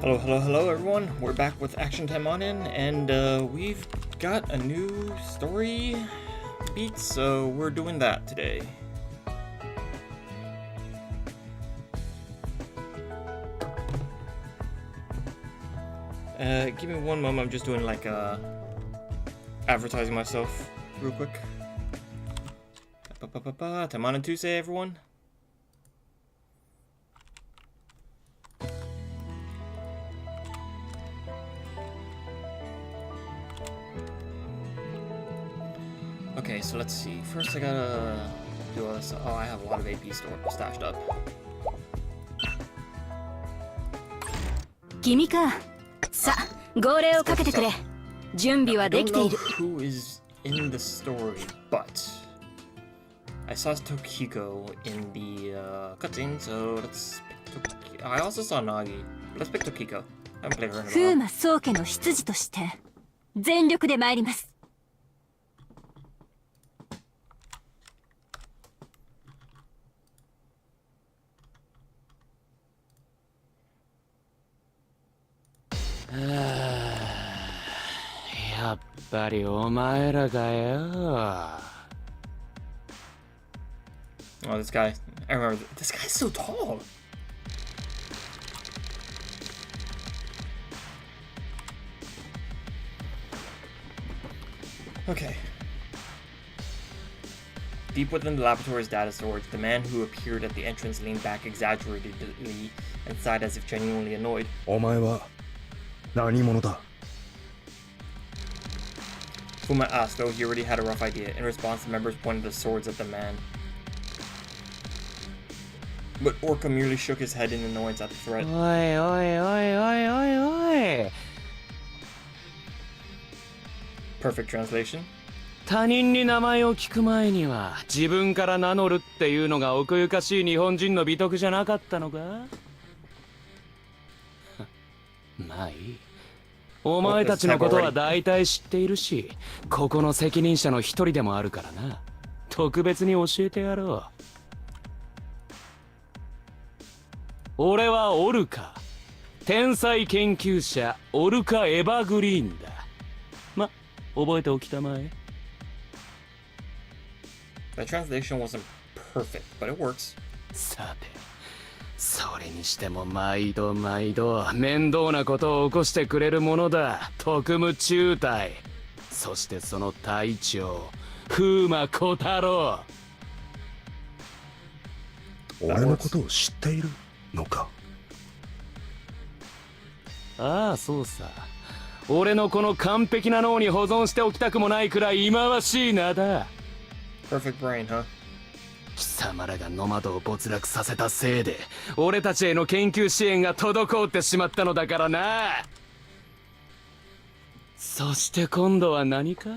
Hello, hello, hello, everyone. We're back with Action Taimanin, and we've got a new story beat, so we're doing that today. Give me one moment. I'm just doing like advertising myself real quick. Taimanin Tuesday, everyone. Okay, so let's see. First, I gotta do all this. Oh, I have a lot of AP stashed up. 君か。さ、号令をかけてくれ。準備はできている。 I don't know who is in the story, but I saw Tokiko in the cutscene, so let's pick Tokiko. I also saw Nagi. Let's pick Tokiko. I haven't played her in a while. 風魔宗家の執事として全力で参ります。 やっぱりお前らかよ。 Oh, this guy. I remember. This guy's so tall. Okay. Deep within the laboratory's data storage, the man who appeared at the entrance leaned back exaggeratedly and sighed as if genuinely annoyed. お前は何者だ? Fuma asked, though he already had a rough idea. In response, the members pointed their swords at the man. But Orca merely shook his head in annoyance at the threat. Oi, oi, oi, oi, oi, oi. Perfect translation. 他人に名前を聞く前には自分から名乗るっていうのが奥ゆかしい日本人の美徳じゃなかったのか? まあいい。お前たちのことは大体知っているし、ここの責任者の一人でもあるからな。特別に教えてやろう。俺はオルカ。天才研究者オルカ・エバーグリーンだ。ま、覚えておきたまえ。 The translation wasn't perfect, but it works. さて、それにしても毎度毎度面倒なことを起こしてくれるものだ。特務中隊。そしてその隊長、風魔小太郎。俺のことを知っているのか? ああ、そうさ。俺のこの完璧な脳に保存しておきたくもないくらい忌まわしい名だ。 Perfect brain, huh? 貴様らがノマドを没落させたせいで俺たちへの研究支援が滞ってしまったのだからな。そして今度は何か?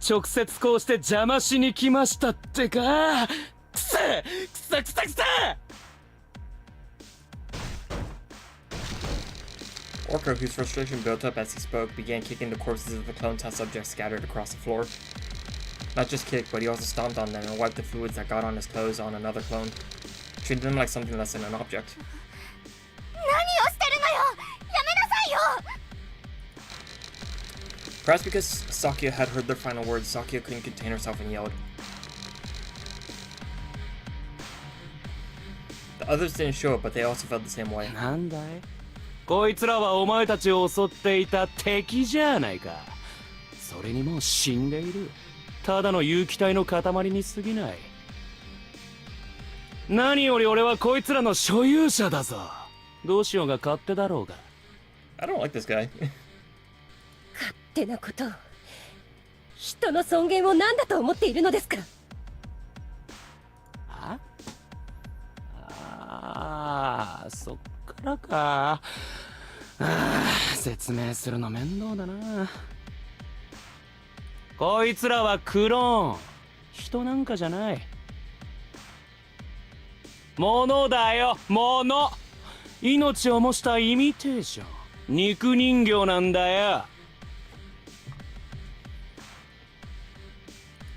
直接こうして邪魔しに来ましたってか。くさくさくさくさ。 Orca, whose frustration built up as he spoke, began kicking the corpses of the clone test subjects scattered across the floor. Not just kicked, but he also stomped on them and wiped the fluids that got on his clothes on another clone, treating them like something less than an object. Perhaps because Sakia had heard their final words, Sakia couldn't contain herself and yelled. The others didn't show it, but they also felt the same way. なんだい? こいつらはお前たちを襲っていた敵じゃないか。それにもう死んでいる。ただの有機体の塊に過ぎない。何より俺はこいつらの所有者だぞ。どうしようが勝手だろうが。I don't like this guy. 勝手なことを。人の尊厳を何だと思っているのですか。ああ、そっからか。説明するの面倒だな。こいつらはクローン。人なんかじゃない。物だよ、物。命を模したイミテーション。肉人形なんだよ。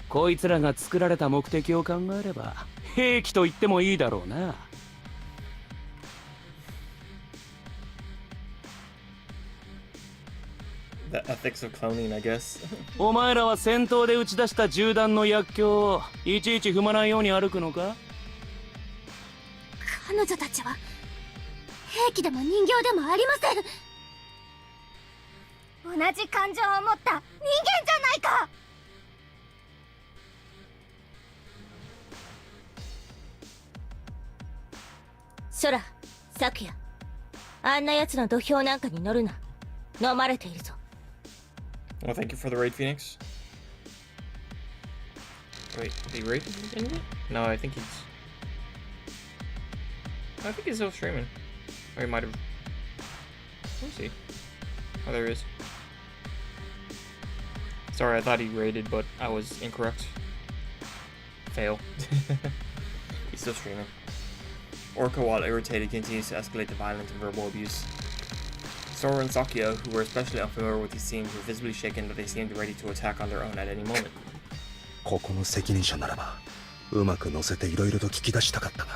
こいつらが作られた目的を考えれば兵器と言ってもいいだろうな。The ethics of cloning, I guess. お前らは戦闘で打ち出した銃弾の薬莢をいちいち踏まないように歩くのか？彼女たちは兵器でも人形でもありません。同じ感情を持った人間じゃないか。そら、昨夜あんな奴の土俵なんかに乗るな。飲まれているぞ。 Well, thank you for the raid, Phoenix. Wait, did he raid anyway? No, I think he's still streaming. Or he might have. Where is he? Oh, there he is. Sorry, I thought he raided, but I was incorrect. Fail. He's still streaming. Orca, while irritated, continues to escalate the violence and verbal abuse. Sora and Sakya, who were especially unfamiliar with these scenes, were visibly shaken, but they seemed ready to attack on their own at any moment. ここの責任者ならばうまく乗せていろいろと聞き出したかったが、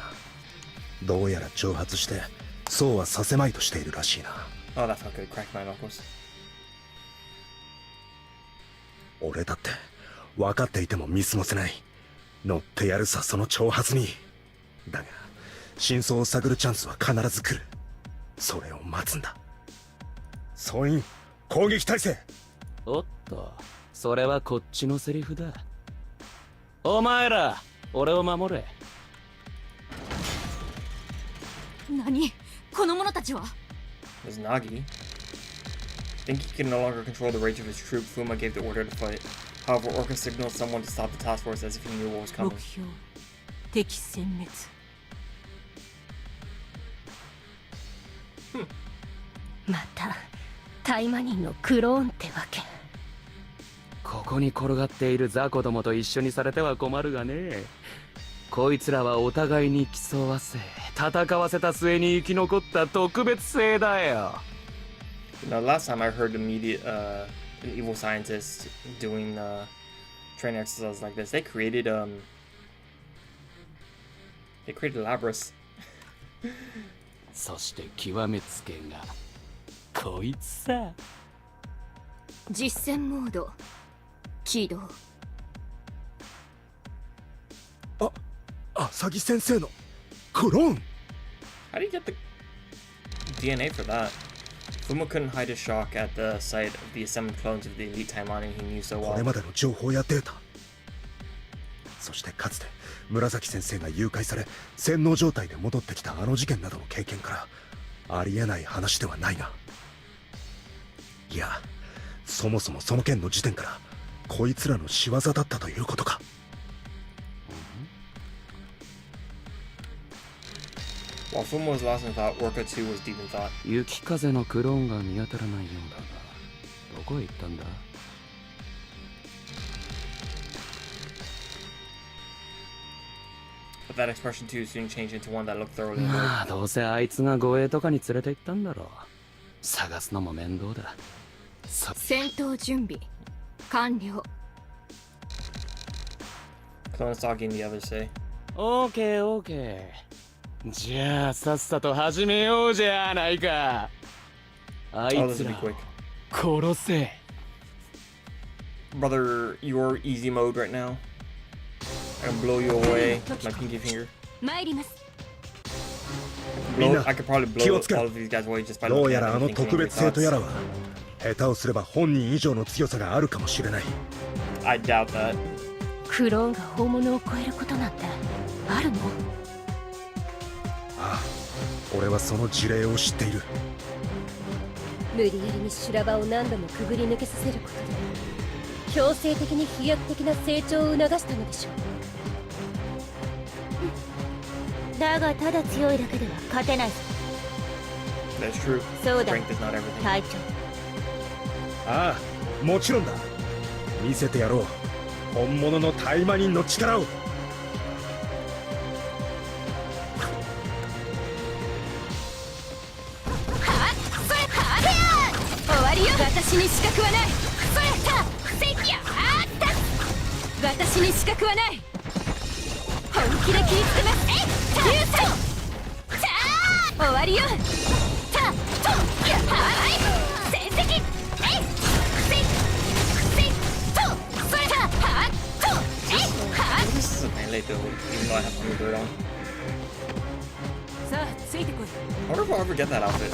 どうやら挑発してそうはさせまいとしているらしいな。 Oh, that's not good. Crack my knuckles. 俺だって分かっていても見過ごせない。乗ってやるさ、その挑発に。だが真相を探るチャンスは必ず来る。それを待つんだ。総員、攻撃態勢。おっと、それはこっちのセリフだ。お前ら、俺を守れ。何？この者たちは？ There's Nagi. Think he can no longer control the rage of his troop, Fuma gave the order to fight. However, Orca signaled someone to stop the task force as if he knew what was coming. 目標敵殲滅。またタイマニンのクローンってわけ。ここに転がっている雑魚どもと一緒にされては困るがね。こいつらはお互いに競わせ戦わせた末に生き残った特別性だよ。Now, last time I heard an evil scientist doing training exercises like this, they created Labrys. そして極めつけがこいつさ。実戦モード起動。浅木先生のクローン。 How do you get the DNA for that? Fuma couldn't hide his shock at the sight of the assembled clones of the elite Taimanin he knew so こ well. れまでの情報やデータ、そしてかつて紫先生が誘拐され洗脳状態で戻ってきたあの事件などの経験からありえない話ではないが、いや、そもそもその件の時点からこいつらの仕業だったということか。While Fuma was lost in thought, Orca too was deep in thought. 雪風のクローンが見当たらないようだが、どこへ行ったんだ？ But that expression too soon changed into one that looked thoroughly まあ annoyed. どうせあいつが護衛とかに連れて行ったんだろう。探すのも面倒だ。戦闘準備完了。 Clone Sagi and the others say. オーケーオーケー。じゃあさっさと始めようじゃないか。あい Oh, this つ will ら be を quick. 殺せ。 Brother, you're easy mode right now. I can blow you away with my pinky finger. 参ります。I could probably blow 気をつけろ。 all of these guys away just by どう looking や at らあ them の and 特 thinking 別 their 性とやら thoughts. は下手をすれば本人以上の強さがあるかもしれない。 I doubt that. クローンが本物を超えることなんてあるの？ああ、俺はその事例を知っている。無理やりに修羅場を何度もくぐり抜けさせることで強制的に飛躍的な成長を促したのでしょう。だがただ強いだけでは勝てないぞ。 That's true. そうだ Strength is not everything. 隊長。ああ、もちろんだ。見せてやろう。本物のタイマニンの力を。終わりよ。私に資格はない。それた防ぎやあった私に資格はない。本気で気ぃつけます。えっ終わりよ。たとやはい成績 forget that outfit.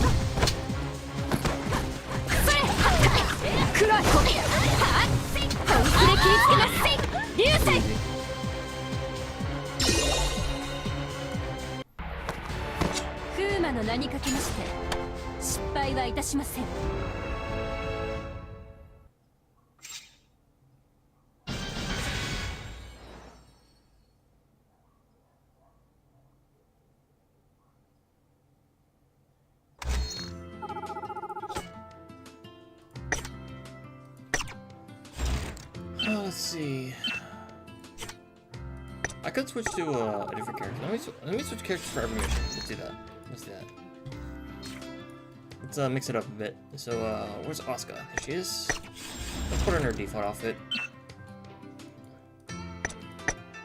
それ黒い本気で気ぃつけます流星 風魔の名にかけまして失敗はいたしません。Let's see. I could switch to a different character. Let me switch characters for every mission. Let's do that. Let's do that. Let's mix it up a bit. So where's Asuka? There she is. Let's put her in her default outfit.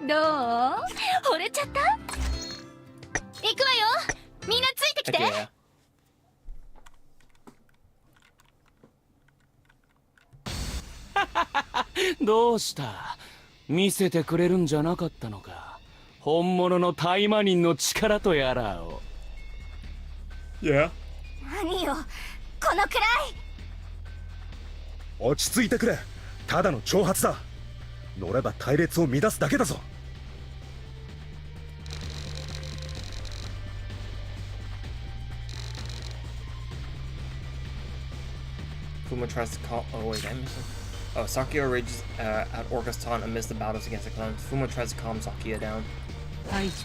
どう惚れちゃった？行くわよ。みんなついてきて。Heck yeah. どうした？見せてくれるんじゃなかったのか。本物のタイマニンの力とやらを。Yeah. 何よ、このくらい。落ち着いてくれ。ただの挑発だ。乗れば隊列を乱すだけだぞ。Fuma tries to call. Oh wait, I missed it. Oh, Sakia rages at Orca's taunt amidst the battles against the clones. Fuma tries to calm Sakia down. 排除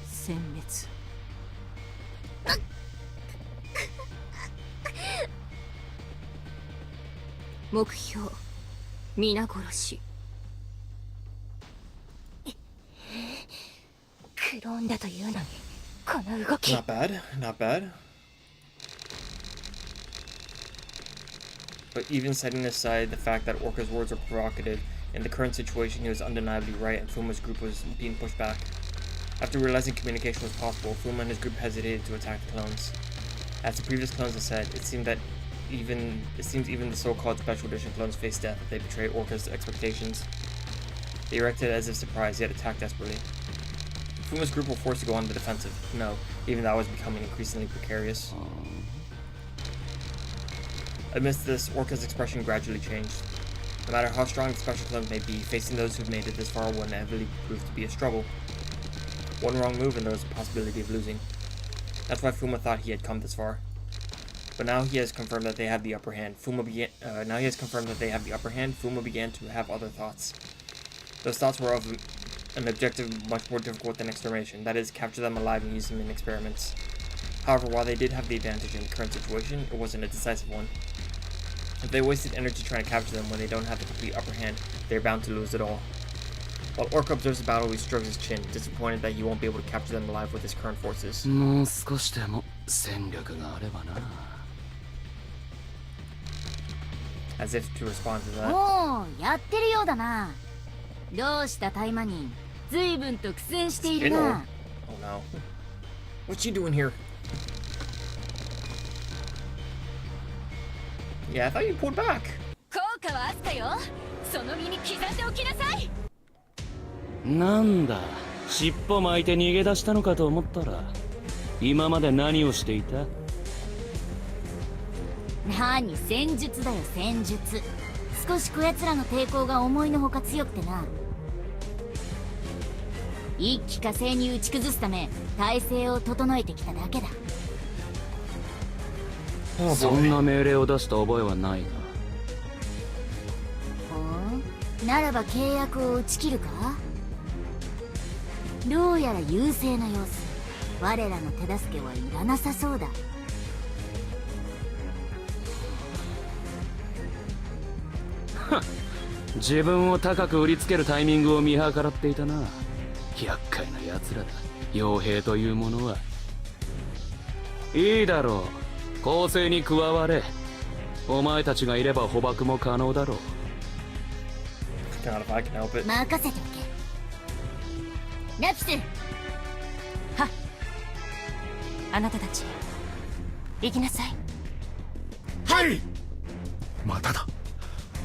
殲滅目標皆殺しクローンだというのにこの動き Not bad, not bad. But even setting aside the fact that Orca's words were provocative, in the current situation he was undeniably right and Fuma's group was being pushed back. After realizing communication was possible, Fuma and his group hesitated to attack the clones. As the previous clones had said, it seems even the so-called Special Edition clones faced death if they betrayed Orca's expectations. They reacted as if surprised, yet attacked desperately. Fuma's group were forced to go on the defensive. No, even that was becoming increasingly precarious. Amidst this, Orca's expression gradually changed. No matter how strong the special clones may be, facing those who've made it this far will inevitably prove to be a struggle. One wrong move and there was a possibility of losing. That's why Fuma thought he had come this far. But now he has confirmed that they have the upper hand. Fuma began to have other thoughts. Those thoughts were of an objective much more difficult than extermination. That is, capture them alive and use them in experiments. However, while they did have the advantage in the current situation, it wasn't a decisive one. If they wasted energy trying to capture them when they don't have the complete upper hand, they're bound to lose it all. While Orca observes the battle, he strokes his chin, disappointed that he won't be able to capture them alive with his current forces. もう少しでも戦力があればな。As if to respond to that. もうやってるようだな。どうしたタイマニン、随分と苦戦しているな。Oh no. What's she doing here? Yeah, I thought you pulled back. 効果はあったよ。その身に刻んでおきなさい。なんだ、尻尾巻いて逃げ出したのかと思ったら、今まで何をしていた？何、戦術だよ、戦術。少しこやつらの抵抗が思いのほか強くてな。一気火星に打ち崩すため体勢を整えてきただけだ。そんな命令を出した覚えはないが。ほう、ならば契約を打ち切るか？どうやら優勢な様子。我らの手助けはいらなさそうだ。自分を高く売りつけるタイミングを見計らっていたな。厄介な奴らだ、傭兵というものは。いいだろう、攻勢に加われ。お前たちがいれば捕獲も可能だろう。God, if I can help it. 任せておけ。ラピス。はっ、あなたたち行きなさい。はい。まただ。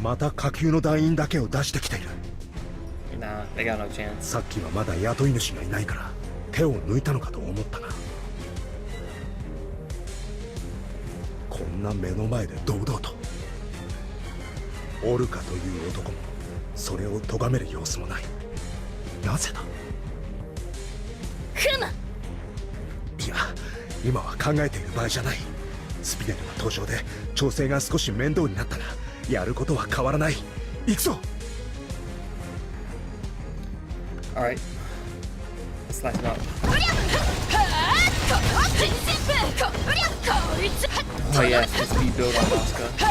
また下級の団員だけを出してきている。Nah, they got no chance. さっきはまだ雇い主がいないから手を抜いたのかと思ったが。んな目の前で堂々と。オルカという男もそれを咎める様子もない。なぜだ。クマ。いや、今は考えている場合じゃない。スピネルの登場で調整が少し面倒になったらやることは変わらない。行くぞ。 Alright. Let's light him up. Oh yes, the speed build on Asuka. I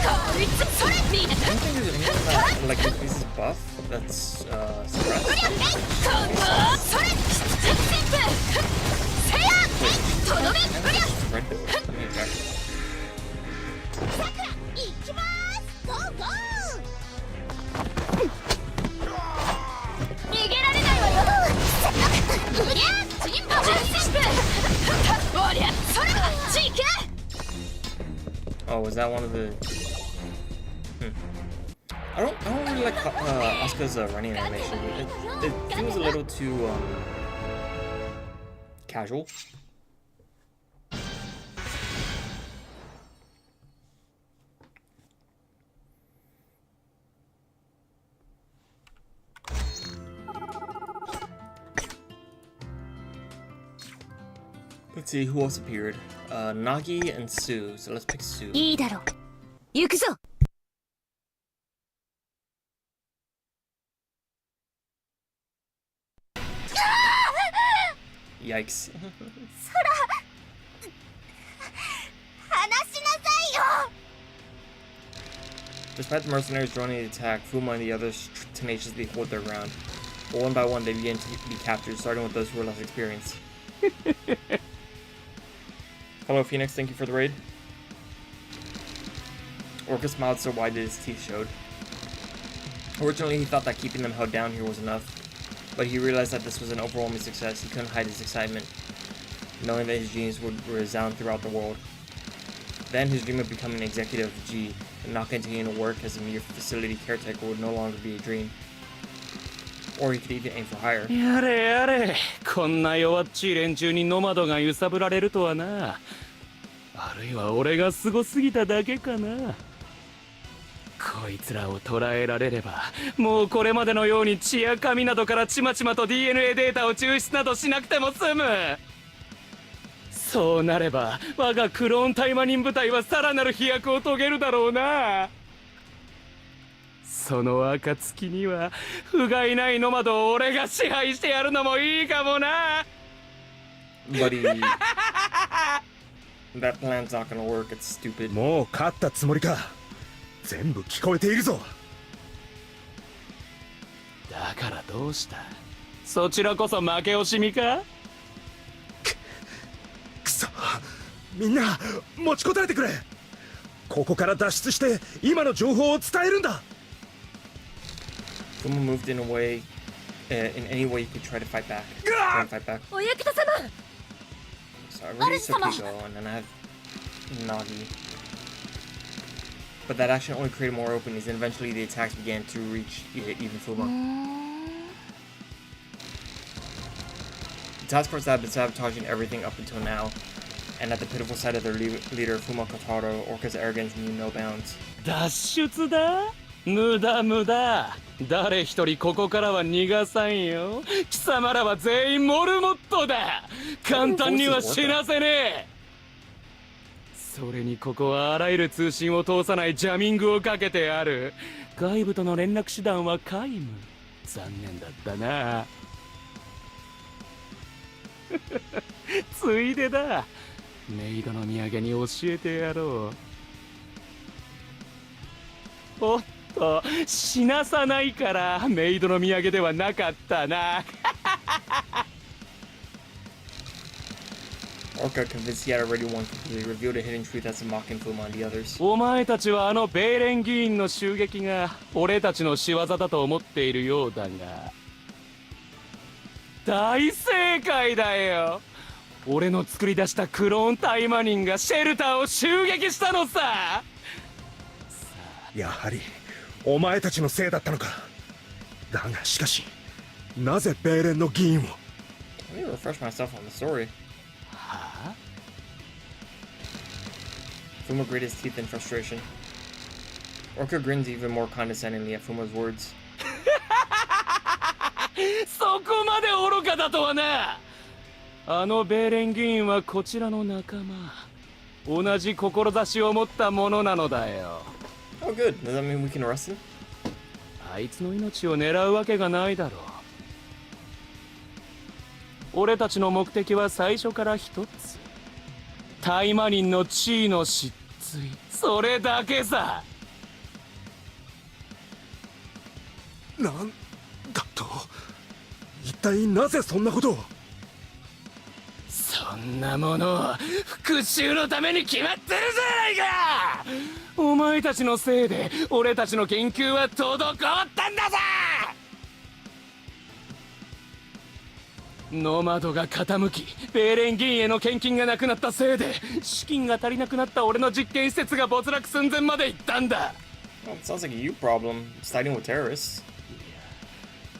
don't think there's anything that like increases buff that's suppressed. Red build. Let me check. 逃げられないわよ。うりゃ、人馬全旋風。おりゃ、それはち行け。 Oh, was that one of the? I don't really like Asuka's running animation. It feels a little too casual. Let's see who else appeared. Nagi and Sue. So let's pick Sue. いいだろう。行くぞ。Yikes. 話しなさいよ。 Despite the mercenaries joining the attack, Fuma and the others tenaciously hold their ground. But one by one, they begin to be captured, starting with those who are less experienced. Hello, Phoenix. Thank you for the raid. Orca smiled so wide that his teeth showed. Originally, he thought that keeping them held down here was enough, but he realized that this was an overwhelming success. He couldn't hide his excitement, knowing that his genius would resound throughout the world. Then his dream of becoming an executive of G and not continuing to work as a mere facility caretaker would no longer be a dream. Or he could even aim for higher. やれやれ、こんな弱っちい連中にノマドが揺さぶられるとはな。あるいは俺がすごすぎただけかな。こいつらを捕らえられれば、もうこれまでのように血や髪などからちまちまと DNA データを抽出などしなくても済む。そうなれば我がクローンタイマニン部隊はさらなる飛躍を遂げるだろうな。その暁には不甲斐ないノマドを俺が支配してやるのもいいかもな。Buddy, that plan's not gonna work. It's stupid. もう勝ったつもりか。全部聞こえているぞ。だからどうした。そちらこそ負け惜しみか。くそ、みんな持ちこたえてくれ。ここから脱出して今の情報を伝えるんだ。Fuma moved in a way, in any way you could try to fight back. Try and fight back. お役人様。 So I already took Pico, and then I have Nagi. But that action only created more openings, and eventually the attacks began to reach even Fuma. The task force had been sabotaging everything up until now, and at the pitiful sight of their leader, Fuma Kotaro, Orca's arrogance knew no bounds. 脱出だ。無駄無駄。誰一人ここからは逃がさんよ。貴様らは全員モルモットだ。簡単には死なせねえ。それにここはあらゆる通信を通さないジャミングをかけてある。外部との連絡手段は皆無。残念だったな。ついでだ。メイドの土産に教えてやろう。おっと、死なさないからメイドの土産ではなかったな。Orca, convinced he had already won completely, revealed a hidden truth as a mocking Fuma on the others. お前たちはあのベーレン議員の襲撃が俺たちの仕業だと思っているようだが、大正解だよ。俺の作り出したクローンタイマニンがシェルターを襲撃したのさ。やはりお前たちのせいだったのか。だがしかし、なぜベーレンの議員を。 Let me refresh myself on the story. はあ、Fuma grit his teeth in frustration. Orca grins even more condescendingly at Fuma's words. そこまで愚かだとはな。あのベーレン議員はこちらの仲間。同じ志を持ったものなのだよ。Oh, good. Does that mean we can arrest him? あいつの命を狙うわけがないだろう。俺たちの目的は最初から一つ。タイマニンの地位の失墜。それだけさ。なんだと？一体なぜそんなことを？そんなものを復讐のために決まってるじゃないか。お前たちのせいで俺たちの研究は滞ったんだぞ。ノマドが傾き、ベーレン議員への献金がなくなったせいで資金が足りなくなった俺の実験施設が没落寸前まで行ったんだ。 Well, it sounds like a you problem. Siding with terrorists.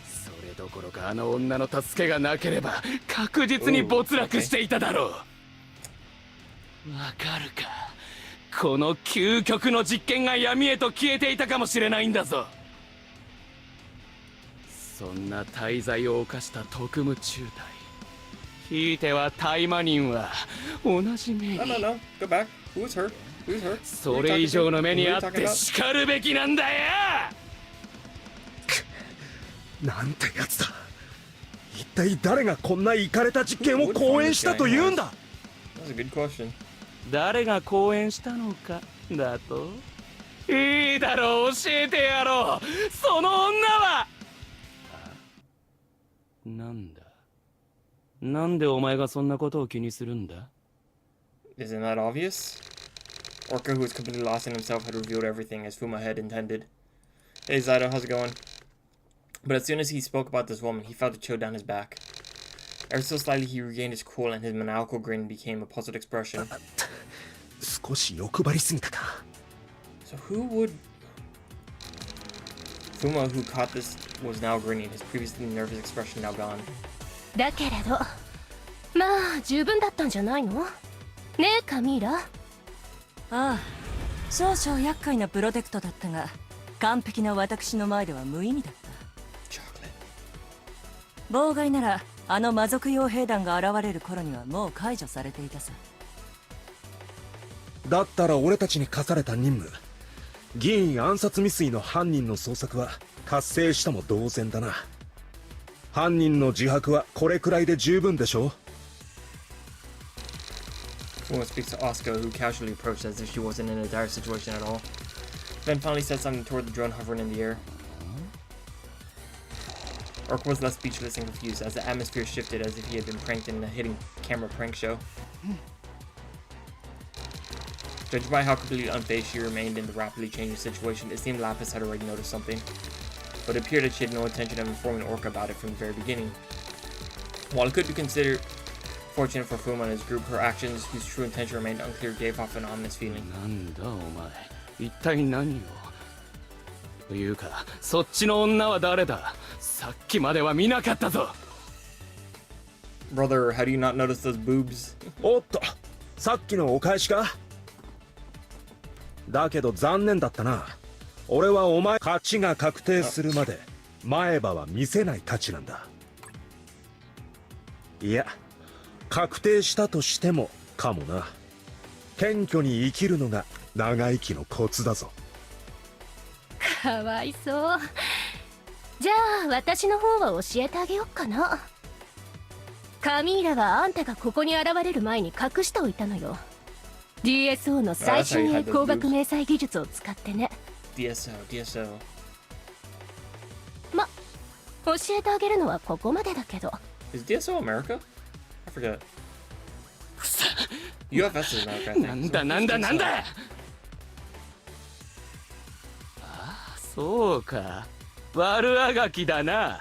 それどころかあの女の助けがなければ確実に没落していただろう。わかるか。この究極の実験が闇へと消えていたかもしれないんだぞ。そんな大罪を犯した特務中隊、ひいてはタイマニンは同じ目に。 No, no, no. Go back. Who's her? Who's her? それ以上の目にあって叱るべきなんだよ。なんてやつだ。一体誰がこんなイカれた実験を講演したというんだ。 That's a good question. 誰が講演したのかだと。いいだろう、教えてやろう。その女はなんだ。なんでお前がそんなことを気にするんだ？ Isn't that obvious? Orca, who was completely lost in himself, had revealed everything as Fuma had intended. Hey Zydo, how's it going? But as soon as he spoke about this woman, he felt a chill down his back. Ever so slightly, he regained his cool and his maniacal grin became a puzzled expression. 少し欲張りすぎたか。 So who would... Fuma, who caught this, was now grinning, his previously nervous expression now gone. だけれどまあ十分だったんじゃないの？ねえカミーラ。ああ、少々厄介なプロテクトだったが完璧な私の前では無意味だった。 Chocolate. 妨害ならあの魔族傭兵団が現れる頃にはもう解除されていたさ。だったら俺たちに課された任務、議員暗殺未遂の犯人の捜索は達成したも同然だな。犯人の自白はこれくらいで十分でしょう。 Fuma speaks to Asuka, who casually approached as if she wasn't in a dire situation at all. Then finally said something toward the drone hovering in the air. Orc was left speechless and confused as the atmosphere shifted as if he had been pranked in a hidden camera prank show. Judged by how completely unfazed she remained in the rapidly changing situation, it seemed Lapis had already noticed something. But it appeared that she had no intention of informing Orca about it from the very beginning. While it could be considered fortunate for Fuma and his group, her actions, whose true intention remained unclear, gave off an ominous feeling. なんだお前、一体何を。というか、そっちの女は誰だ。さっきまでは見なかったぞ。 Brother, how do you not notice those boobs? おっと、さっきのお返しか。だけど残念だったな。俺はお前勝ちが確定するまで前歯は見せないたちなんだ。いや、確定したとしてもかもな。謙虚に生きるのが長生きのコツだぞ。かわいそう。じゃあ私の方は教えてあげよっかな。カミーラはあんたがここに現れる前に隠しておいたのよ。DSO の最新鋭光学迷彩技術を使ってね。DSO. ま、教えてあげるのはここまでだけど。Is DSO America? I forget. UFS is America, I think. なんだなんだなんだ。ああ、そうか。悪あがきだな。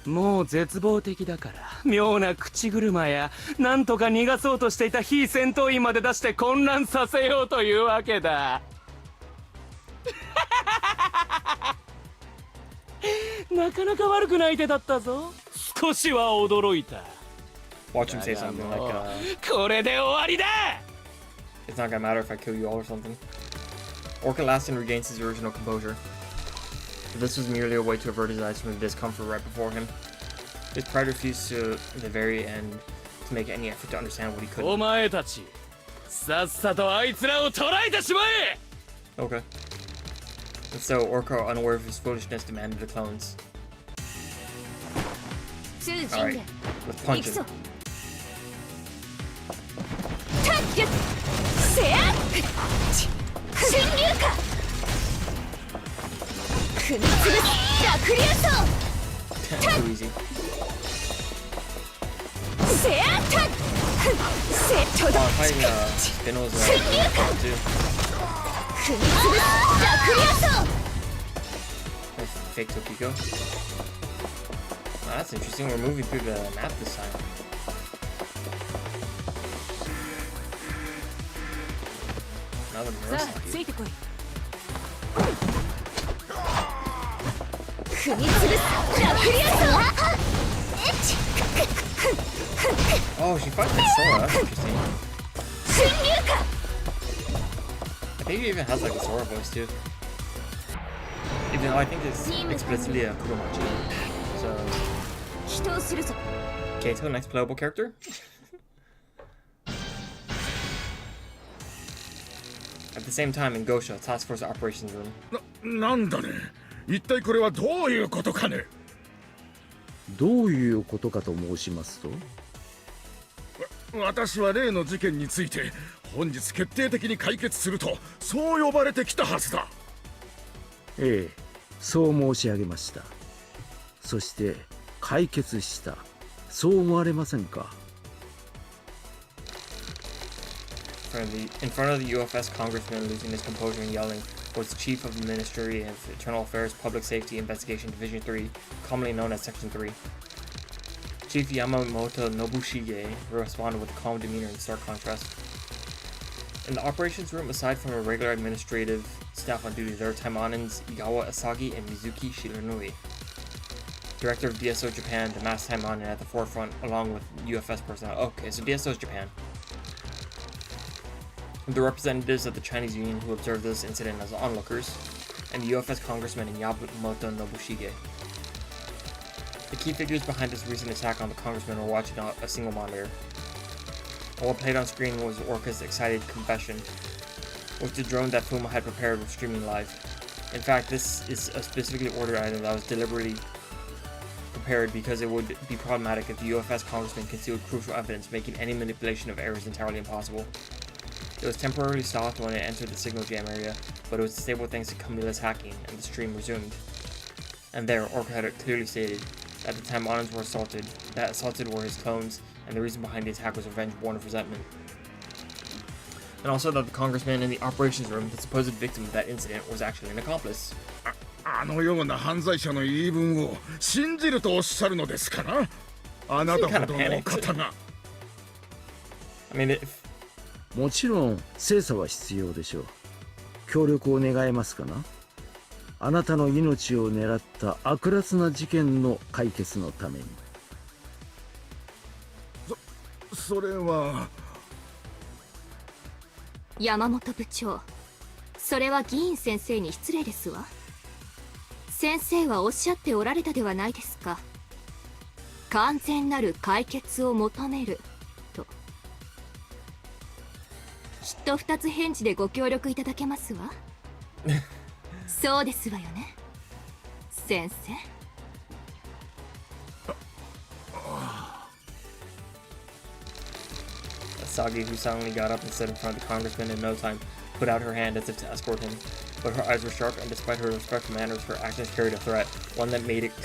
もう絶望的だから妙な口車やなんとか逃がそうとしていた非戦闘員まで出して混乱させようというわけだ。なかなか悪くない手だったぞ。少しは驚いた。 Watch him say something like, これで終わりだ。It's not gonna matter if I kill you all or something. Orca laughs and regains his original composure. But this was merely a way to avert his eyes from the discomfort right before him. His pride refused to the very end to make any effort to understand what he couldn't. お前たちさっさとあいつらを捕らえてしまえ Okay. And so Orca, unaware of his foolishness, demanded the clones. 通人 Alright, で let's 行 punch く him. ぞタッゲッセア侵入か踏みつぶす濁流層 Too easy. セアタッセット Oh, だ I'm fighting Spino's too. 踏みつぶす濁流層 That's fake Tokiko. Oh, that's interesting. We're moving through the map this time. Now the さあつ Murasaki. いてこい踏みつぶす濁流層 Oh, she fights with Sora. That's interesting. 侵入か I think he even has like a Sora voice too. Even though I think it's explicitly a Kuromachi. So, 祈祷するぞ Kaito, next playable character? At the same time, in Gosha, Task Force Operations Room. なんだね一体これはどういうことかねどういうことかと申しますと、私は例の事件について本日決定的に解決するとそう呼ばれてきたはずだええ、そう申し上げました。そして解決した、そう思われませんか。In front of the UFS congressman losing his composure and yelling was the chief of the Ministry of Internal Affairs Public Safety Investigation Division 3, commonly known as Section 3. Chief Yamamoto Nobushige responded with a calm demeanor in stark contrast. In the operations room, aside from a regular administrative staff on duty, there are Taimanins Igawa Asagi and Mizuki Shiranui. Director of DSO Japan, the masked Taimanin at the forefront, along with UFS personnel. Okay, so DSO is Japan. The representatives of the Chinese Union who observed this incident as onlookers, and the UFS congressman and Yamamoto Nobushige. The key figures behind this recent attack on the congressman were watching a single monitor. And what played on screen was Orca's excited confession, which the drone that Fuma had prepared was streaming live. In fact, this is a specifically ordered item that was deliberately prepared because it would be problematic if the UFS congressman concealed crucial evidence, making any manipulation of errors entirely impossible. It was temporarily stopped when it entered the signal jam area, but it was disabled thanks to Camilla's hacking, and the stream resumed. And there, Orca had clearly stated that the Taimanins were assaulted, that assaulted were his clones, and the reason behind the attack was revenge born of resentment. And also that the congressman in the operations room, the supposed victim of that incident, was actually an accomplice. あのような犯罪者の言い分を信じるとおっしゃるのですかなあなたほどの方が I mean, if もちろん精査は必要でしょう。協力を願えますかな。あなたの命を狙った悪辣な事件の解決のために。それは山本部長それは議員先生に失礼ですわ先生はおっしゃっておられたではないですか完全なる解決を求めるときっと2つ返事でご協力いただけますわそうですわよね先生Asagi, who silently got up and stood in front of the congressman in no time, put out her hand as if to escort him. But her eyes were sharp, and despite her respectful manners, her actions carried a threat, one that made it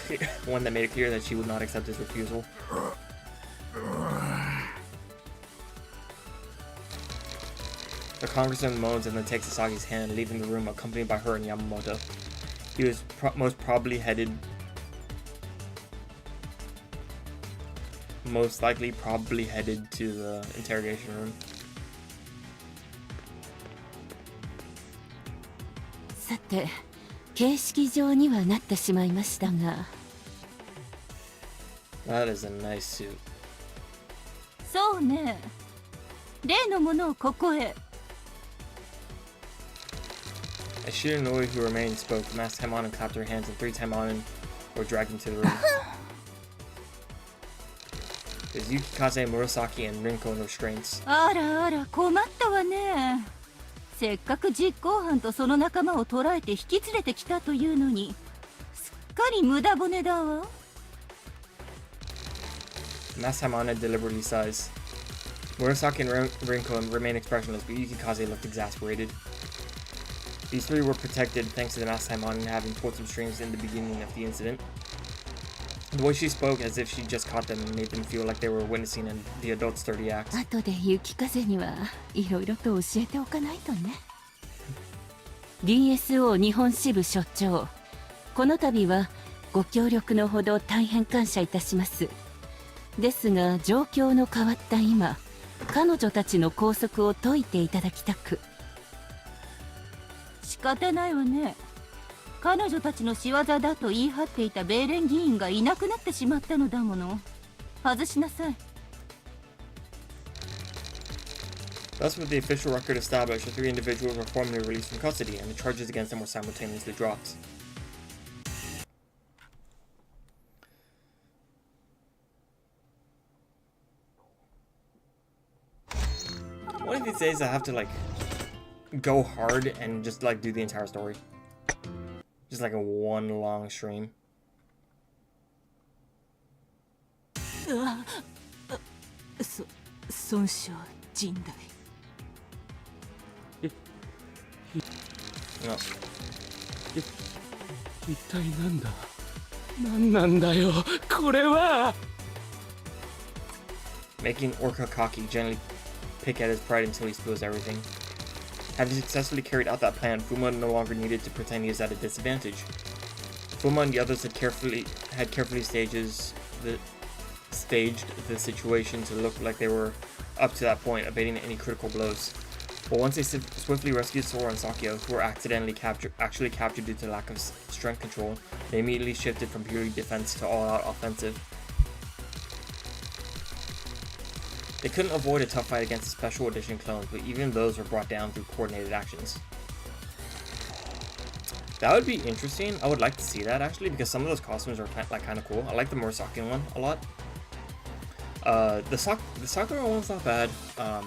clear that she would not accept his refusal. The congressman moans and then takes Asagi's hand, leaving the room accompanied by her and Yamamoto. He was most likely probably headed to the interrogation room. さて形式上にはなってしまいましたが That is a nice suit. そうね例のものをここへ As Shiranui, who remained, spoke, masked Taimanin clapped her hands, and 3 Taimanin were dragged into the room. There's Yukikaze, Murasaki, and Rinko in restraints. あらあら困ったわね。せっかく実行犯とその仲間を捕らえて引き連れてきたというのに、すっかり無駄骨だわ。Masked Taimanin deliberately sighs. Murasaki and Rinko remain expressionless, but Yukikaze looked exasperated. These 3 were protected thanks to the masked Taimanin having pulled some strings in the beginning of the incident. The way she spoke as if she just caught them and made them feel like they were witnessing the adult's dirty acts. 後で雪風にはいろいろと教えておかないとね。DSO 日本支部所長、この度はご協力のほど大変感謝いたします。ですが状況の変わった今、彼女たちの拘束を解いていただきたく。仕方ないわね。彼女たちの仕業だと言い張っていたベーレン議員がいなくなってしまったのだもの。外しなさい。Thus, with the official record established, the 3 individuals were formally released from custody, and the charges against them were simultaneously dropped. One of these days, I have to like go hard and just like do the entire story. Just like a one long stream. 損傷甚大。No. 一体なんだ。なんなんだよ、これは。Making Orca cocky, gently pick at his pride until he spills everything. Having successfully carried out that plan, Fuma no longer needed to pretend he was at a disadvantage. Fuma and the others had carefully staged the situation to look like they were up to that point, abating any critical blows. But once they swiftly rescued Sora and Sakyo, who were actually captured due to lack of strength control, they immediately shifted from purely defense to all-out offensive. They couldn't avoid a tough fight against the Special Edition clones, but even those were brought down through coordinated actions. That would be interesting. I would like to see that actually, because some of those costumes are kind of cool. I like the Murasaki one a lot. The Sakura one's not bad. I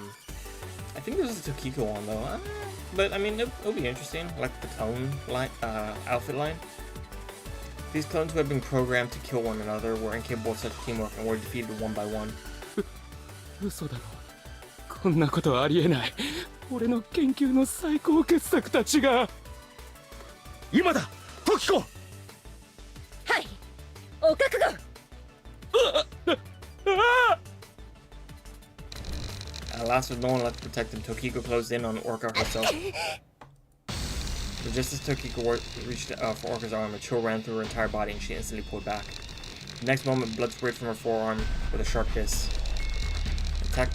think there's a Tokiko one though. But I mean, it'll be interesting. I like the clone line, outfit line. These clones who had been programmed to kill one another were incapable of such teamwork and were defeated one by one. 嘘だろ。こんなことありえない。俺の研究の最高傑作たちが。今だ、トキコ。はい、お覚悟。At last, with no one left to protect him, Tokiko closed in on Orca herself. But just as Tokiko reached for Orca's arm, a chill ran through her entire body and she instantly pulled back. The next moment, blood sprayed from her forearm with a sharp hiss. An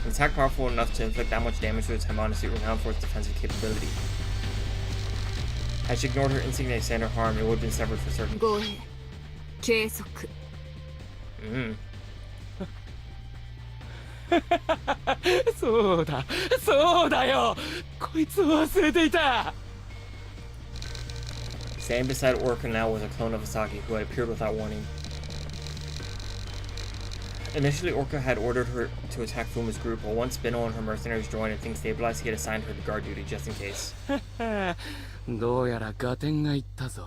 attack powerful enough to inflict that much damage to its Taimanin suit renowned for its defensive capability. Had she ignored her instinct to extend her harm, it would have been severed for certain. 護衛継続。そうだ、そうだよ。こいつを忘れていた。Standing beside Orca now was a clone of Asagi who had appeared without warning. Initially, Orca had ordered her to attack Fuma's group, but once Spinel and her mercenaries joined and things stabilized, he had assigned her to guard duty just in case. どうやら合点がいったぞ。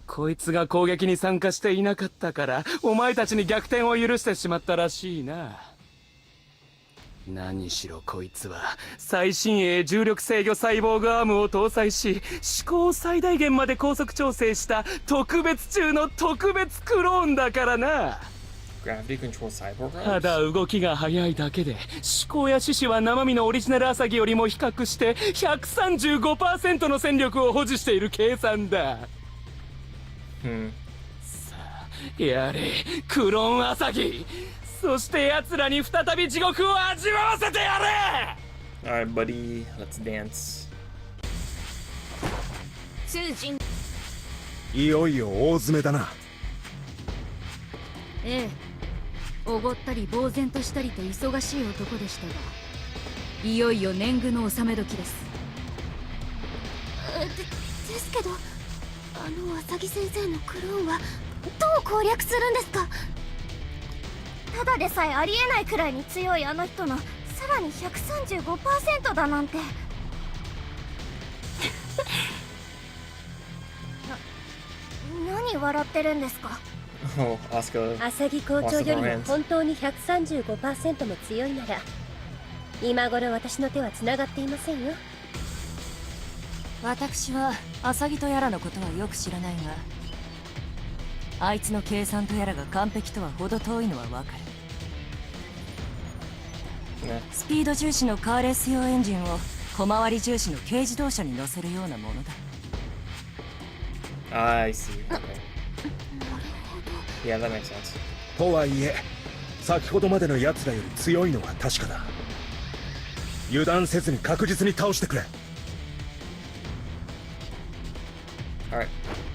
こいつが攻撃に参加していなかったから、お前たちに逆転を許してしまったらしいな。何しろこいつは最新鋭重力制御サイボーグアームを搭載し、思考を最大限まで高速調整した特別中の特別クローンだからな。Gravity control cyborg ただ動きが速いだけで、思考や四肢は生身のオリジナルアサギよりも比較して 135% の戦力を保持している計算だ。さあやれクローンアサギ。そして奴らに再び地獄を味わわせてやれ。 Alright, buddy, let's dance. 通人。いよいよ大詰めだな。ええ。おごったり呆然としたりと忙しい男でしたが、いよいよ年貢の納め時です。ですけど、あの浅木先生のクローンはどう攻略するんですか？ただでさえありえないくらいに強いあの人のさらに 135% だなんて。何笑ってるんですか？ Oh, Oscar. 浅木校長よりも本当に 135% も強いなら今頃私の手はつながっていませんよ。私は浅木とやらのことはよく知らないが、あいつの計算とやらが完璧とは程遠いのはわかる。ね。スピード重視のカーレス用エンジンを小回り重視の軽自動車に乗せるようなものだ。I see. Okay. Yeah, that makes sense. とはいえ先ほどまでの奴らより強いのは確かだ。油断せずに確実に倒してくれ。 Alright,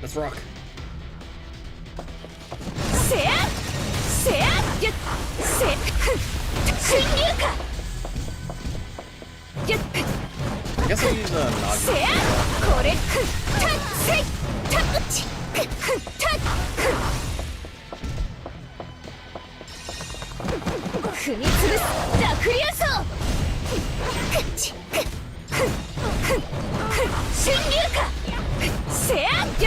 let's rock. せやせやゆせ侵入かゆ I guess I'll use a せ Nagi. やこれたせいたちた踏みつぶす濁流層侵入かせやゆ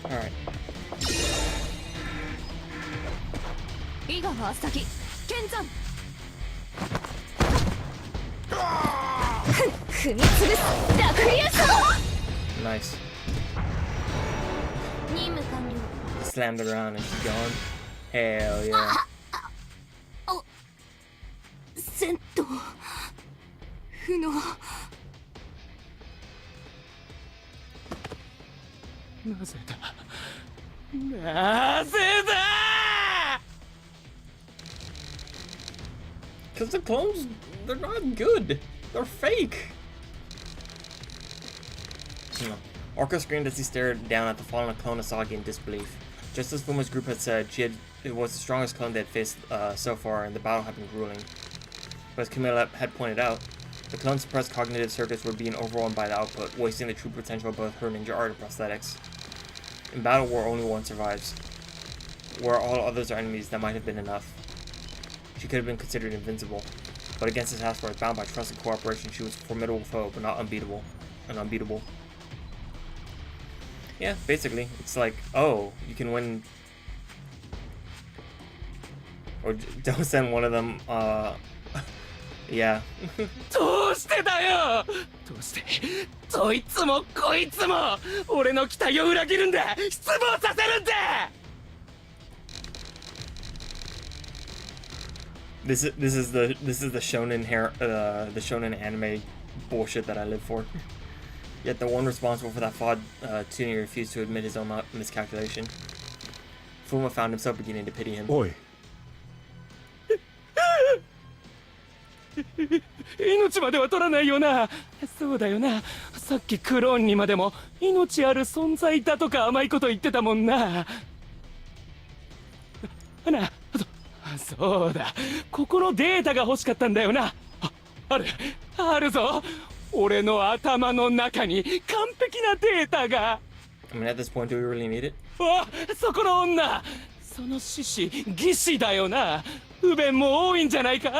Alright. 伊賀は浅木剣山踏みつぶす濁流層 Nice. 任務完了 Slammed it around and she's gone. Hell yeah. 戦闘不能なぜだなぜだ Because the clones, they're not good. They're fake. Orca screamed as he stared down at the fallen clone Asagi in disbelief. Just as Fuma's group had said, it was the strongest clone they had faced so far, and the battle had been grueling. But as Camilla had pointed out, the clone's suppressed cognitive circuits were being overwhelmed by the output, wasting the true potential of both her ninja art and prosthetics. In battle where only one survives, where all others are enemies, that might have been enough. She could have been considered invincible, but against this task force bound by trust and cooperation, she was a formidable foe, but not unbeatable. Unbeatable. Yeah, basically, it's like, oh, you can win, or don't send one of them. Yeah. どうしてだよどうしてそいつもこいつも俺の期待を裏切るんだ失望させるんだ This is the shonen the shonen anime bullshit that I live for. Yet the one responsible for that flawed tuning refused to admit his own miscalculation. Fuma found himself beginning to pity him. おい、命までは取らないよなそうだよなさっきクローンにまでも命ある存在だとか甘いこと言ってたもんなそうだここのデータが欲しかったんだよなあるぞ俺の頭の中に完璧なデータが I mean, at this point, do we really need it? そこの女その獅子義士だよな不便も多いんじゃないか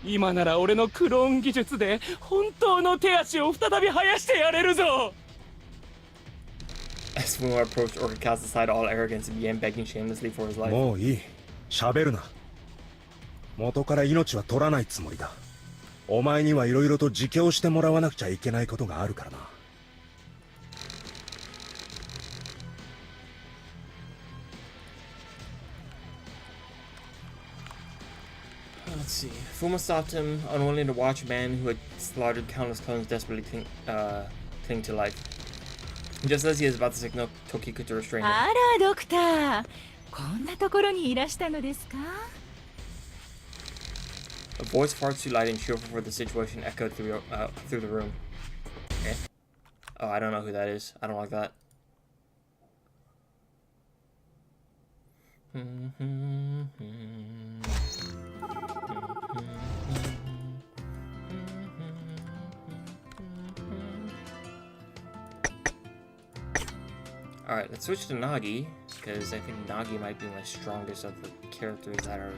今なら俺のクローン技術で本当の手足を再び生やしてやれるぞ As Fuma approached, Orca cast aside all arrogance and began begging shamelessly for his life. もういい。喋るな。元から命は取らないつもりだ。お前にはいろいろと自供してもらわなくちゃいけないことがあるからな。Let's see. Fuma stopped him, unwilling to watch a man who had slaughtered countless clones desperately cling to life. Just as he was about to signal Tokiku to restrain him. あらドクターこんなところにいらしたのですか A voice far too light and cheerful for the situation echoed through the room. Eh? Oh, I don't know who that is. I don't like that. Alright, let's switch to Nagi, because I think Nagi might be my strongest of the characters that are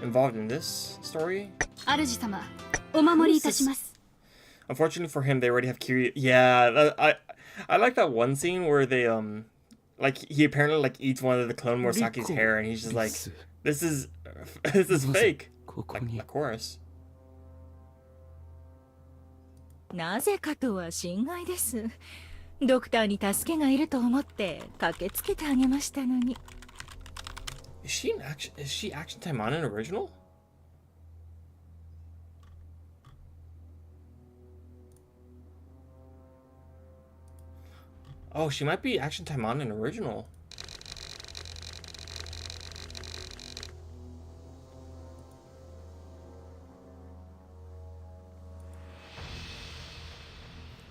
involved in this story. 主様、お守りいたします。 Unfortunately for him, they already have Kiryu. Yeah, I like that one scene where they like he apparently like eats one of the clone Murasaki's hair, and he's just like, this is fake. Like chorus. なぜかとは心外です。ドクターに助けがいると思って駆けつけてあげましたのに。Is she Action Taimanin original? Oh, she might be Action Taimanin original.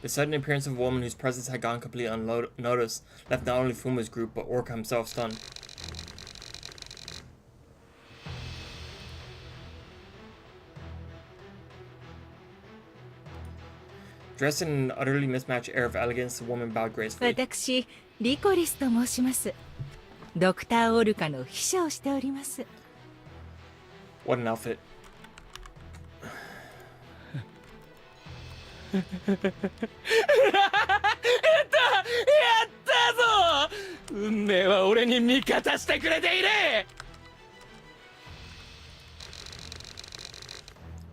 The sudden appearance of a woman whose presence had gone completely unnoticed left not only Fuma's group but Orca himself stunned. Dressed in an utterly mismatched air of elegance, the woman bowed gracefully. 私、リコリスと申します。ドクターオルカの秘書をしております。 What an outfit. やったぞ。運命は俺に味方してくれている。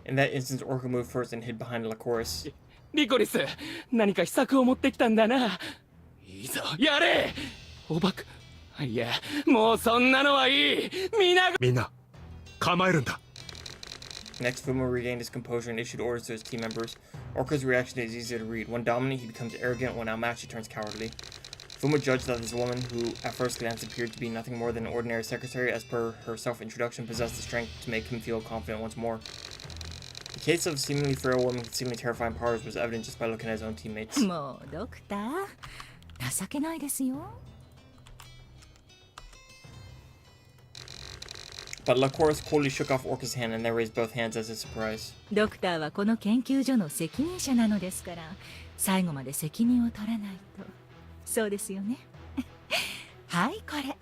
In that instant, Orca moved first and hid behind Lycoris. リコリス、何か秘策を持ってきたんだな。いいぞ、やれ。おばく、いや、もうそんなのはいい。みんな構えるんだ。 Next, Fuma regained his composure and issued orders to his team members. Orca's reaction is easy to read. When dominant, he becomes arrogant. When outmatched, he turns cowardly. Fuma judged that this woman, who at first glance appeared to be nothing more than an ordinary secretary, as per her self-introduction, possessed the strength to make him feel confident once more. The case of seemingly frail woman concealing terrifying powers was evident just by looking at his own teammates. もうドクター、情けないですよ。 But Lycoris coldly shook off Orca's hand and then raised both hands as a surprise. ドクターはこの研究所の責任者なのですから、最後まで責任を取らないと。そうですよね。はい、これ。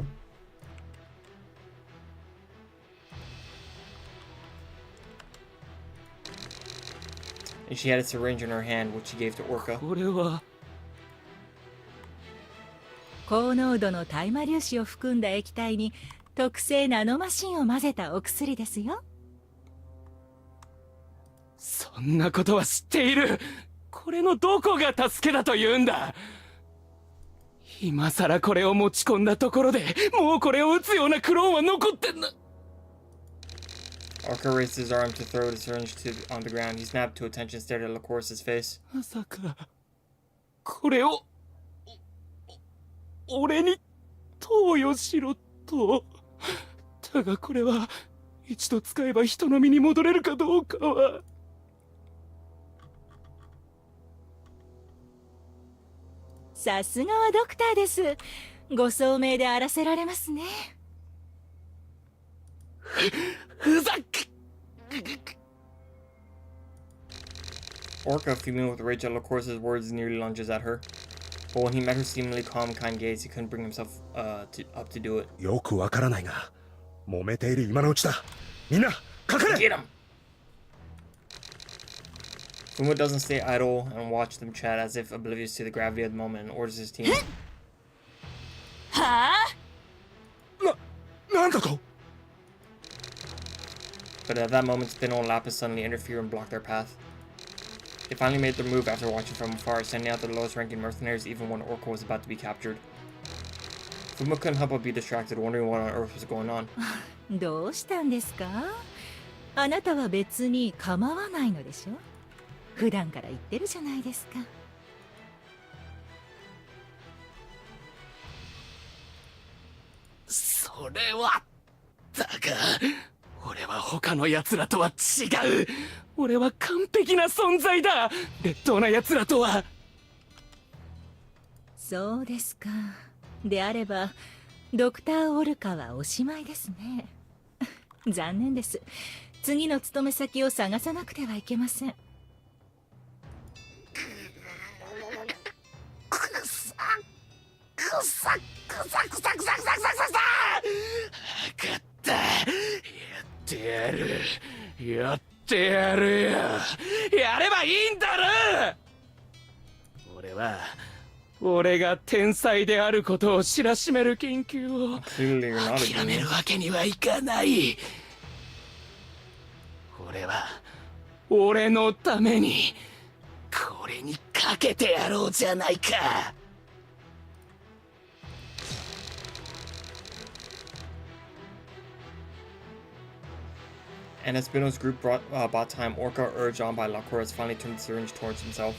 And she had a syringe in her hand, which she gave to Orca. これは高濃度の大麻粒子を含んだ液体に特製ナノマシンを混ぜたお薬ですよ。そんなことは知っている。これのどこが助けだと言うんだ。今さらこれを持ち込んだところでもうこれを撃つようなクローンは残ってんな。 Orca raised his arm to throw the syringe on the ground. He snapped to attention and stared at Lycoris' face. まさかこれを俺に投与しろと。だがこれは一度使えば人の身に戻れるかどうかは。さすがはドクターです。ご聡明であらせられますね。ふざけ。 Orca, fuming with rage at Lycoris' words, nearly lunges at her. But when he met her seemingly calm, kind gaze, he couldn't bring himself up to do it. よくわからないが、揉めている今のうちだ。みんな、かかれ。 Get him! Fuma doesn't stay idle and watch them chat as if oblivious to the gravity of the moment and orders his team. はあ？なんだと？ But at that moment, Spinel and Lapis suddenly interfere and block their path. They finally made their move after watching from afar, sending out the lowest-ranking mercenaries even when Orca was about to be captured. Fuma couldn't help but be distracted, wondering what on earth was going on. どうしたんですか？あなたは別に構わないのでしょ？普段から言ってるじゃないですか。それはだが俺は他の奴らとは違う。俺は完璧な存在だ。劣等な奴らとは。そうですか。であればドクターオルカはおしまいですね。残念です。次の勤め先を探さなくてはいけません。くさやる。やってやるよ。やればいいんだろ。俺が天才であることを知らしめる研究を Clearly you're not a 諦める genius. わけにはいかない。俺は俺のためにこれにかけてやろうじゃないか。And as Bino's group bought time, Orca, urged on by Lacoris, finally turned the syringe towards himself.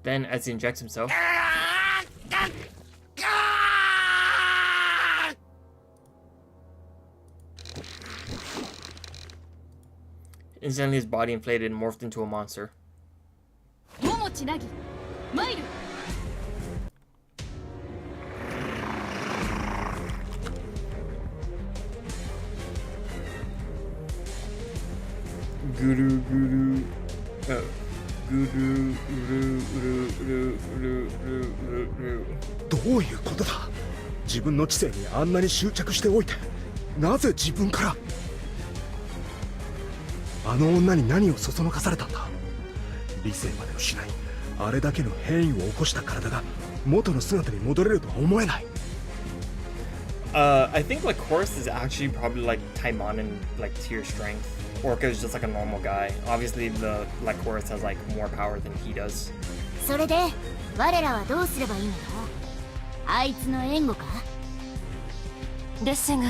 Then, as he injects himself, instantly his body inflated and morphed into a monster. 桃地凪参る。Guru guru, guru uru uru uru uru uru uru. どういうことだ。自分の知性にあんなに執着しておいて、なぜ自分から。あの女に何をそそのかされたんだ。理性までをしないあれだけの変異を起こした体が元の姿に戻れるとは思えない。I think like Horus is actually probably like Taimanin like tier strength. Orca is just like a normal guy. Obviously the like Horus has like more power than he does. それで我らはどうすればいいのだ。あいつの援護か。ですが、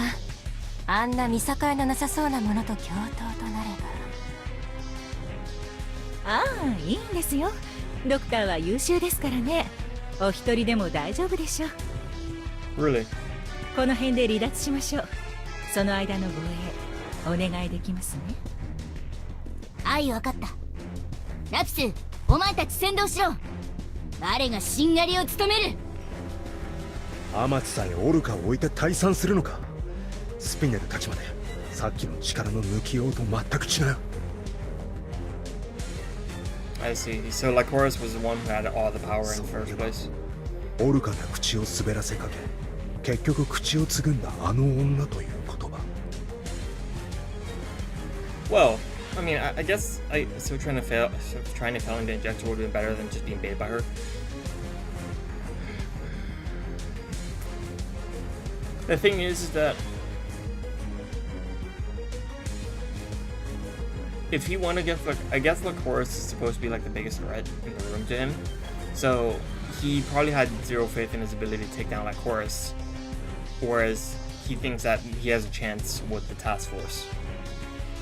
あんな見境のなさそうなものと共闘となれば。ああ、いいんですよ。ドクターは優秀ですからね。お一人でも大丈夫でしょう。 Really? この辺で離脱しましょう。その間の護衛お願いできますね。あい、わかった。ラピス、お前たち先導しろ。我がしんがりを務める。アマツさえオルカを置いて退散するのか。スピネルたちまでさっきの力の抜きようと全く違う。I see. So like Horus was the one who had all the power in the first place. オルカが口を滑らせかけ、結局口をつぐんだあの女という言葉。Well, I mean, I guess so trying to fail into injector would have been better than just being baited by her. The thing is that if he want to get like, I guess like Horus is supposed to be like the biggest threat in the room to him, so he probably had zero faith in his ability to take down like Horus, whereas he thinks that he has a chance with the task force.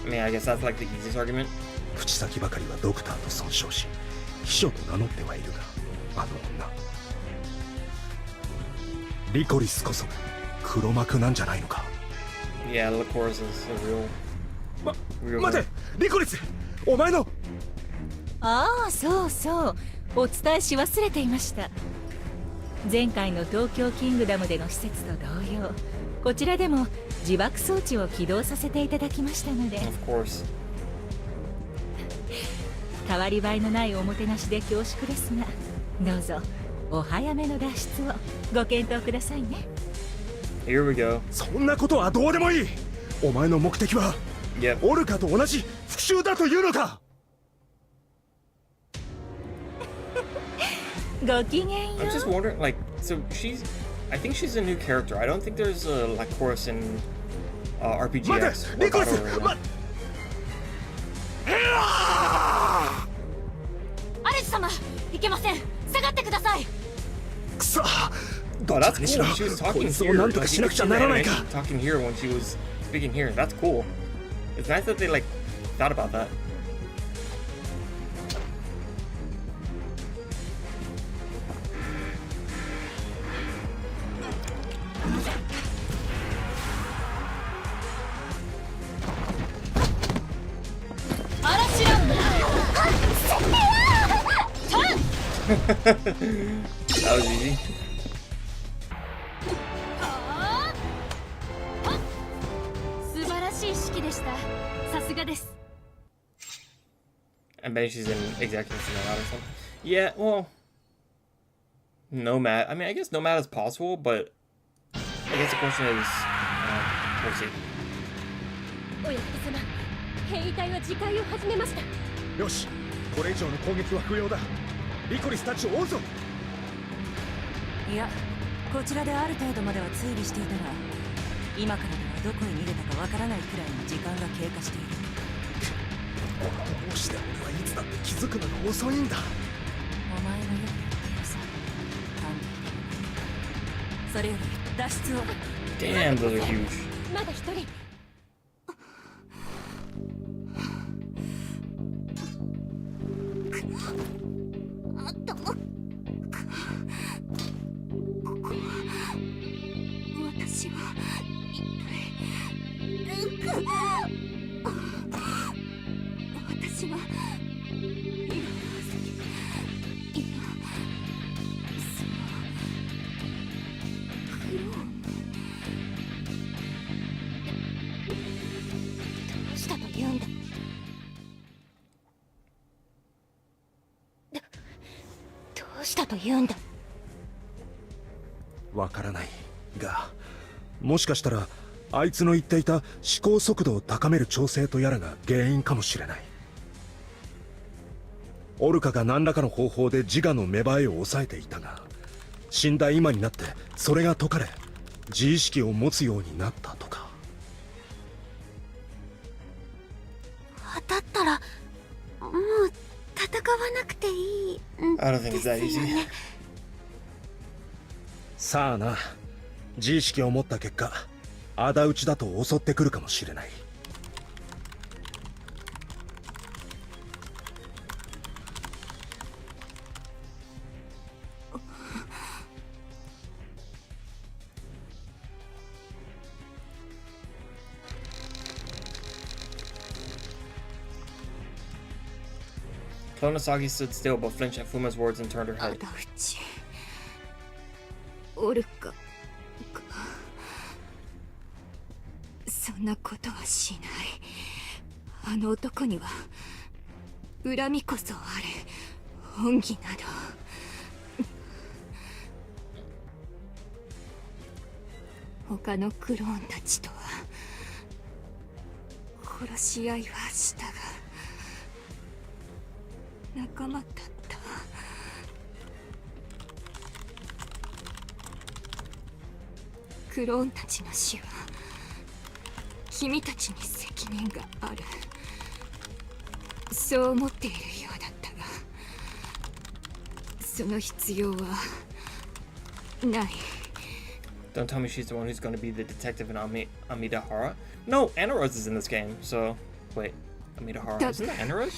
I mean, I guess that's like the easiest argument. 口先ばかりはドクターと損傷し、秘書と名乗ってはいるが、あの女。リコリスこそ黒幕なんじゃないのか。Yeah, Horus is a real. 待て、リコリス、お前の。ああ、そうそう、お伝えし忘れていました。前回の東京キングダムでの施設と同様、こちらでも自爆装置を起動させていただきましたので。 Of course. 変わり映えのないおもてなしで恐縮ですが、どうぞお早めの脱出をご検討くださいね。 Here we go. そんなことはどうでもいい。お前の目的は Yep. オルカと同じ復讐だというのか。ごきげんよ I'm just wondering, like, so I think she's a new character. I don't think there's a like Horus in RPGX. 待て、 or リコリス、 Battle Arena. 主様、いけません。下がってください。くそ。 Oh, that's cool. She was こ talking いつを here. なんとか Like, し you な could く see ちゃ the ならない animation か。 talking here when she was speaking here. That's cool. It's nice that they like thought about that. That was easy. 素晴らしい指揮でした。さすがです。And maybe she's an executive nomad or something. Yeah, well, nomad. I mean, I guess nomad is possible, but I guess the question is, we'll see. お役様、兵隊は自戒を始めました。よし、これ以上の攻撃は不要だ。リコリスたちを追うぞ。いや、こちらである程度までは追尾していたが、今からではどこへ逃げたかわからないくらいに時間が経過している。どうして俺はいつだって気づくのが遅いんだ。お前がよく言っているさ。それより脱出を。Damn, those are huge. まだ一人。私は私はどうしたと言うんだ。どうしたと言うんだ。わからないが、もしかしたらあいつの言っていた思考速度を高める調整とやらが原因かもしれない。オルカが何らかの方法で自我の芽生えを抑えていたが、死んだ今になってそれが解かれ自意識を持つようになったとか。だったらもう戦わなくていい。 I don't think it's that easy. さあな、自意識を持った結果仇討ちだと襲ってくるかもしれない。Clonosagi stood still but flinched at Fuma's words and turned her head. 仇討ちオルカか。そんなことはしない。あの男には恨みこそある。恩義など。他のクローンたちとは殺し合いはしたが仲間だった。クローンたちの死は君たちに責任がある。そう思っているようだったが、その必要はない。 Don't tell me she's the one who's going to be the detective in Amidahara? No, Anarose is in this game, so... Wait, Amidahara, isn't that Anarose?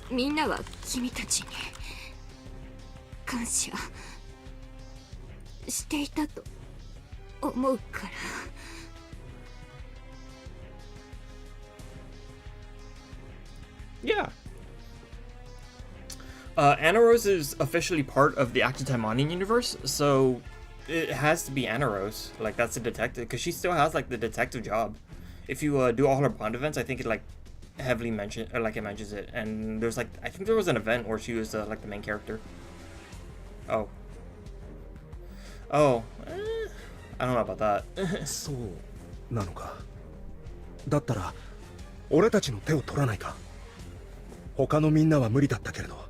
みんなは君たちに感謝していたと思うから。Yeah. Anarose is officially part of the active Taimanin universe, so it has to be Anarose. Like, that's the detective, because she still has, like, the detective job. If you do all her Bond events, I think it, like, heavily mentioned, or, like, it mentions it. And there's, like, I think there was an event where she was, like, the main character. Oh. Oh. I don't know about that. そうなのか。だったら俺たちの手を取らないか。他のみんなは無理だったけれど、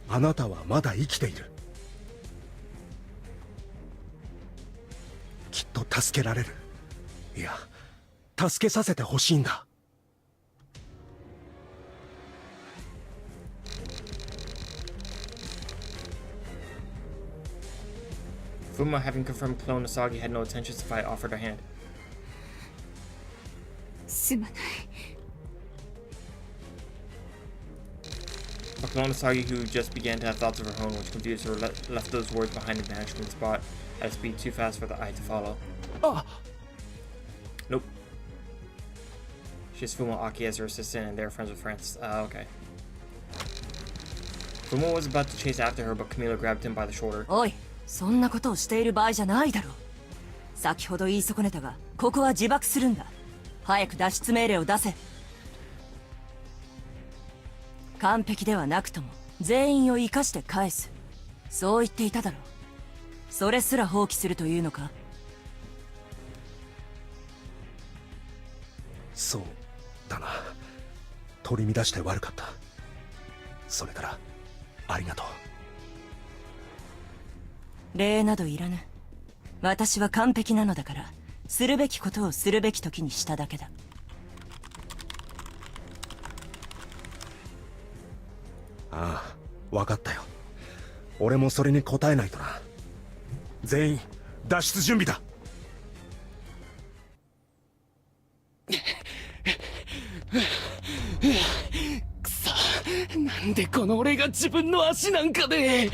あなたはまだ生きている。きっと助けられる。いや、助けさせてほしいんだ。Fuma, having confirmed Clone Asagi had no intentions to fight, offered her hand. すまない。 But Clone Asagi, who just began to have thoughts of her own, which confused her, left those words behind and vanished from the spot at a speed too fast for the eye to follow. Nope. She has Fuma Aki as her assistant, and they're friends with Francis. Okay. Fuma was about to chase after her, but Camila grabbed him by the shoulder. おい、そんなことをしている場合じゃないだろう。先ほど言い損ねたが、ここは自爆するんだ。早く脱出命令を出せ。完璧ではなくとも全員を生かして返す、そう言っていただろう。それすら放棄するというのか？そうだな。取り乱して悪かった。それからありがとう。礼などいらぬ。私は完璧なのだから、するべきことをするべき時にしただけだ。ああ、分かったよ。俺もそれに応えないとな。全員脱出準備だ。くそ、なんでこの俺が自分の足なんかで。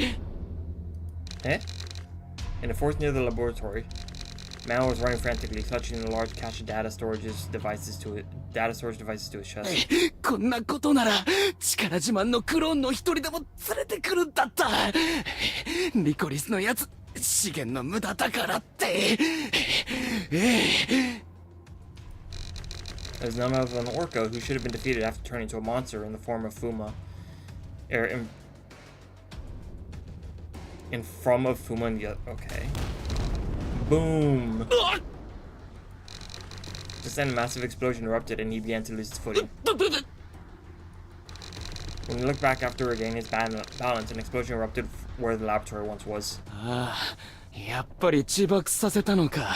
Eh? In the forest near the laboratory, Mao was running frantically, clutching the large cache of data storage devices to his chest. こんなことなら力自慢のクローンの一人でも連れてくるんだった。リコリスのやつ資源の無駄だからって。There's none other than Orca, who should have been defeated after turning into a monster in the form of Fuma. In from of Fuma and the okay. Boom! Just then a massive explosion erupted and he began to lose his footing. When he looked back after regaining his balance, an explosion erupted where the laboratory once was. ああ、やっぱり自爆させたのか。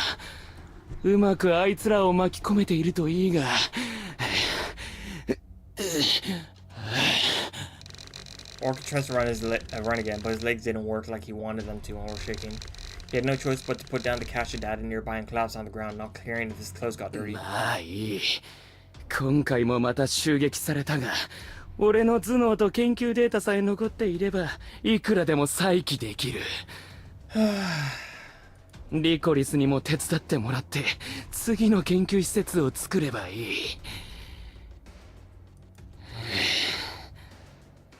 うまくあいつらを巻き込めているといいが。Orca tries to run again, but his legs didn't work like he wanted them to and were shaking. He had no choice but to put down the cache of data nearby and collapse on the ground, not caring if his clothes got dirty. まあいい。今回もまた襲撃されたが、俺の頭脳と研究データさえ残っていれば、いくらでも再起できる。リコリスにも手伝ってもらって、次の研究施設を作ればいい。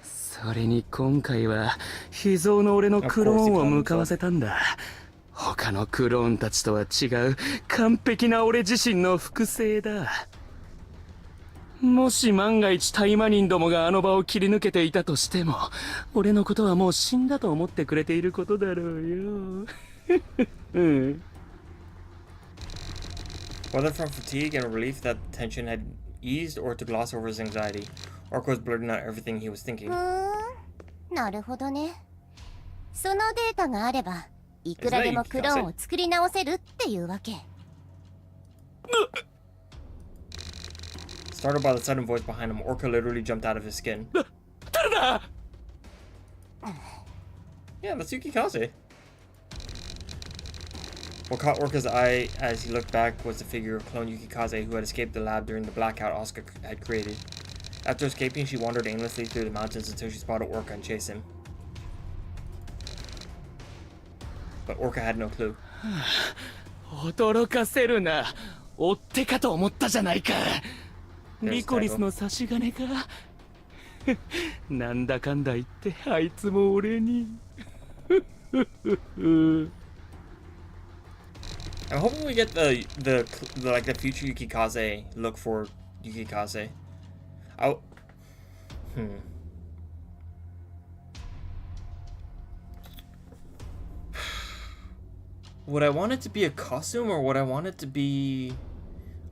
それに今回は秘蔵の俺のクローンを向かわせたんだ。他のクローンたちとは違う完璧な俺自身の複製だ。もし万が一タイマニンどもがあの場を切り抜けていたとしても、俺のことはもう死んだと思ってくれていることだろうよ。Whether from fatigue and relief that tension had eased or to gloss over his anxiety, Orca was blurting out everything he was thinking. なるほどね。そのデータがあればいくらでもクローンを作り直せるっていうわけ。Startled by the sudden voice behind him, Orca literally jumped out of his skin. Yeah, that's Yukikaze. What caught Orca's eye as he looked back was the figure of clone Yukikaze, who had escaped the lab during the blackout Asuka had created. After escaping, she wandered aimlessly through the mountains until she spotted Orca and chased him. But Orca had no clue. 驚かせるな。追っ手かと思ったじゃないか。リコリスの差し金か。なんだかんだ言ってあいつも俺に。I'm hoping we get the like the future Yukikaze look for Yukikaze. Would I want it to be a costume or would I want it to be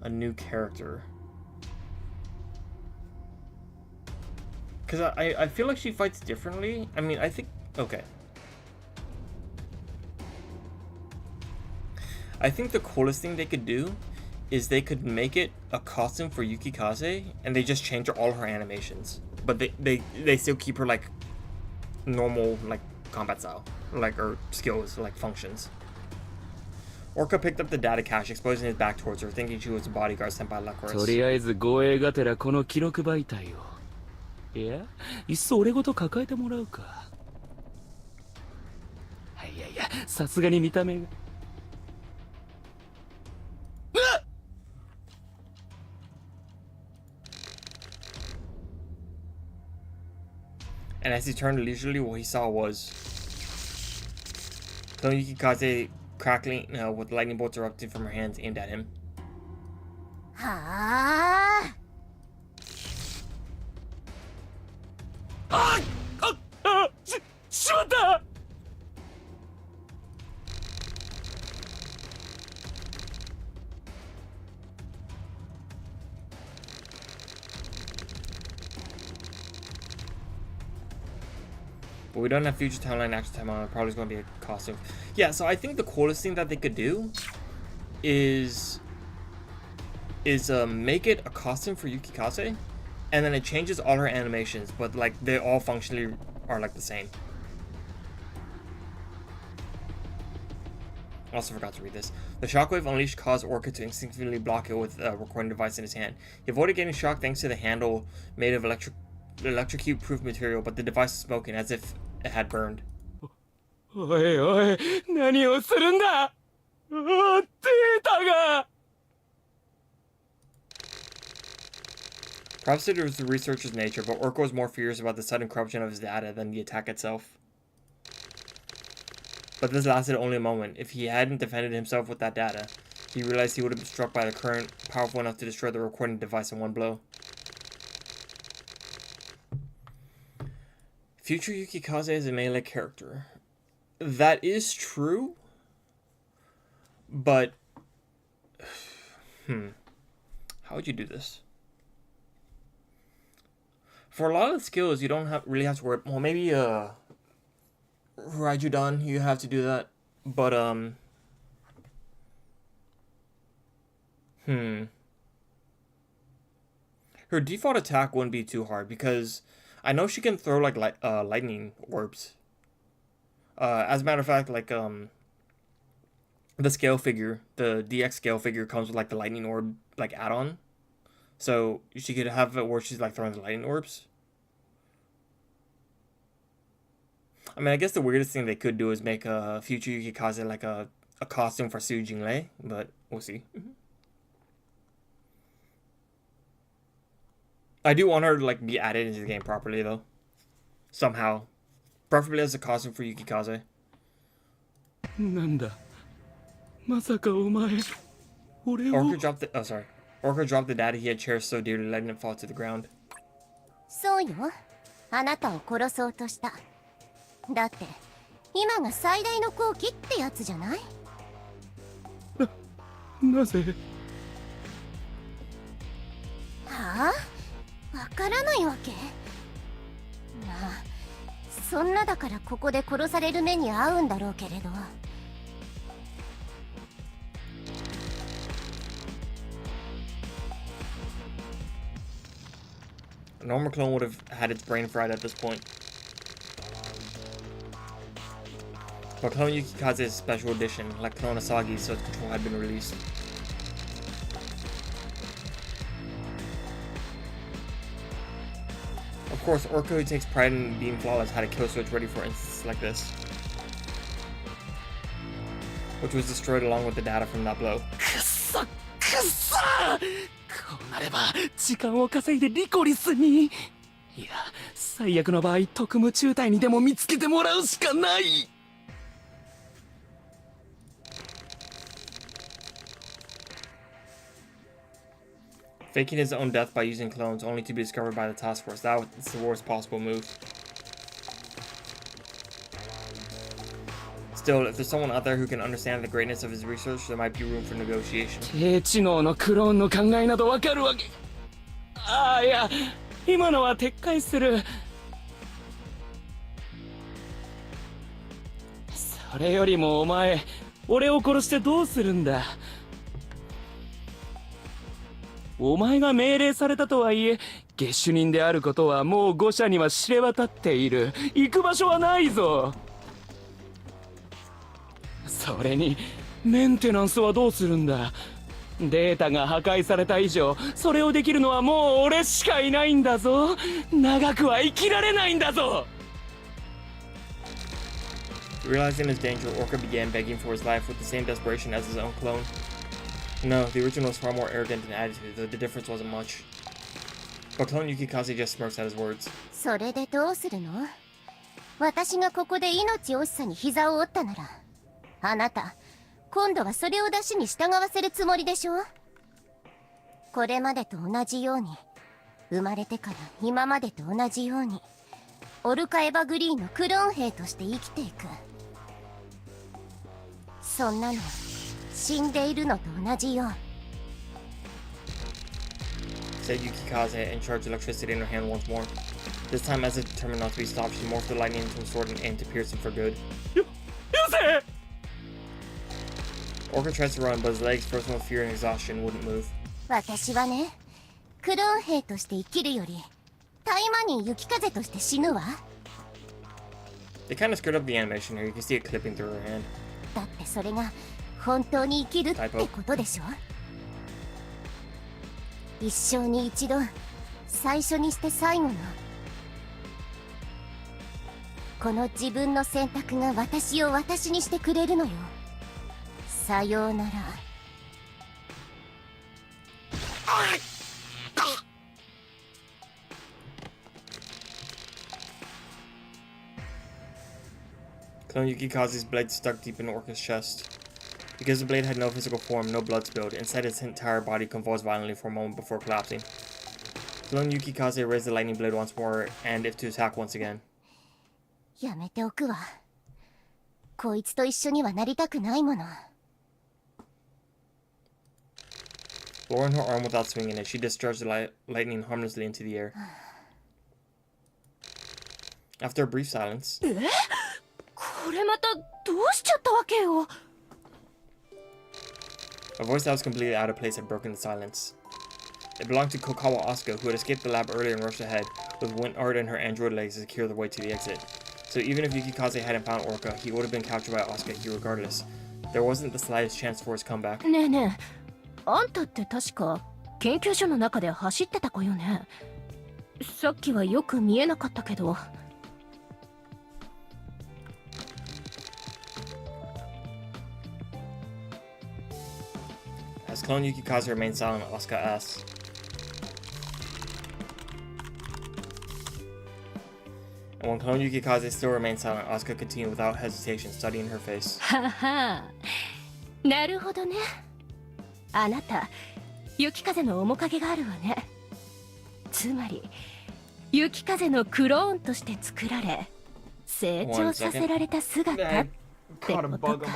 a new character? Because I feel like she fights differently. I mean, I think... Okay. I think the coolest thing they could do is they could make it a costume for Yukikaze and they just change all her animations. But they still keep her like normal like combat style. Like or skills, like functions. Orca picked up the data cache, exposing his back towards her, thinking she was a bodyguard sent by Lacoris. とりあえず護衛がてらこの記録媒体を。いや、いっそ俺ごと抱えてもらうか。いやいや、さすがに見た目が。And as he turned leisurely, what he saw was Clone Yukikaze crackling with lightning bolts erupting from her hands aimed at him. はあ。But we don't have future timeline action time on. It probably is going to be a costume. Yeah, so I think the coolest thing that they could do is make it a costume for Yukikaze, and then it changes all her animations, but like they all functionally are like the same. Also forgot to read this. The shockwave unleashed caused Orca to instinctively block it with a recording device in his hand. He avoided getting shocked thanks to the handle made of electrocute-proof material, but the device was smoking as if it had burned. Oi, oi, nani o suru n da? Data ga! Perhaps it was the researcher's nature, but Orca was more furious about the sudden corruption of his data than the attack itself. But this lasted only a moment. If he hadn't defended himself with that data, he realized he would have been struck by the current powerful enough to destroy the recording device in one blow. Future Yukikaze is a melee character. That is true, but how would you do this? For a lot of the skills, you don't really have to worry. Well, maybe Raijudan, you have to do that, but her default attack wouldn't be too hard because I know she can throw like lightning orbs. As a matter of fact, like the scale figure, the DX scale figure comes with like the lightning orb like add-on, so she could have it where she's like throwing the lightning orbs. I mean, I guess the weirdest thing they could do is make a future Yukikaze like a costume for Su Jinglei, but we'll see. I do want her to like be added into the game properly though, somehow, preferably as a costume for Yukikaze. Nanda, masaka omae, Orca dropped the Orca dropped the data he had cherished so dearly, letting it fall to the ground. そうよ。あなたを殺そうとした。だって今が最大の好機ってやつじゃない？なぜ？はあ？わからないわけ？まあ、そんなだからここで殺される目に遭うんだろうけれど。A normal clone would have had its brain fried at this point. But Clone Yukikaze is a special edition, like Clone Asagi's, so its control had been released. Of course, Orca, who takes pride in being flawless, had a kill switch ready for instances like this, which was destroyed along with the data from that blow. こうなれば時間を稼いでリコリスに。いや、最悪の場合特務中隊にでも見つけてもらうしかない。Faking his own death by using clones only to be discovered by the task force. That's the worst possible move. Still, if there's someone out there who can understand the greatness of his research, there might be room for negotiation. 低知能のクローンの考えなどわかるわけ。ああ、いや、今のは撤回する。それよりもお前、俺を殺してどうするんだ。お前が命令されたとはいえ、下手人であることはもう誤射には知れ渡っている。行く場所はないぞ。それにメンテナンスはどうするんだ。データが破壊された以上、それをできるのはもう俺しかいないんだぞ。長くは生きられないんだぞ。Realizing his danger, Orca began begging for his life with the same desperation as his own clone. No, the original was far more arrogant in attitude, though the difference wasn't much. But Clone Yukikaze just smirks at his words. それでどうするの？私がここで命惜しさに膝を折ったなら、あなた、今度はそれを出しに従わせるつもりでしょ？これまでと同じように、生まれてから今までと同じように、オルカ・エヴァグリーンのクローン兵として生きていく。そんなの死んでいるのと同じよ。 Said Yukikaze and charged electricity in her hand once more. This time, as if determined not to be stopped, she morphed the lightning into a sword and aimed to pierce him for good. Orca tries to run, but his legs, frozen with fear and exhaustion, wouldn't move. 私はね、クローン兵として生きるよりタイマニン雪風として死ぬわ。 They kind of screwed up the animation here. You can see it clipping through her hand. だってそれが本当に生きるってことでしょ。一生に一度、最初にして最後のこの自分の選択が私を私にしてくれるのよ。さようなら。Clone Yukikaze's blade stuck deep in Orca's chest. Because the blade had no physical form, no blood spilled. Instead, its entire body convulsed violently for a moment before collapsing. Clone Yukikaze raised the lightning blade once more, and if to attack once again. やめておくわ。こいつと一緒にはなりたくないもの。 Lowering her arm without swinging it, she discharged the lightning harmlessly into the air. After a brief silence, これまたどうしちゃったわけよ。 a voice that was completely out of place had broken the silence. It belonged to Kokawa Asuka, who had escaped the lab earlier and rushed ahead, with Wintard and her android legs to secure the way to the exit. So even if Yukikaze hadn't found Orca, he would have been captured by Asuka here regardless. There wasn't the slightest chance for his comeback. ねえねえ、あんたって確か研究所の中で走ってた子よね。さっきはよく見えなかったけど。 As Clone Yukikaze remained silent, Asuka asked, and when Clone Yukikaze still remained silent, Asuka continued without hesitation, studying her face. はは、なるほどね。あなた、雪風の面影があるわね。つまり、雪風のクローンとして作られ、成長させられた姿ってことか。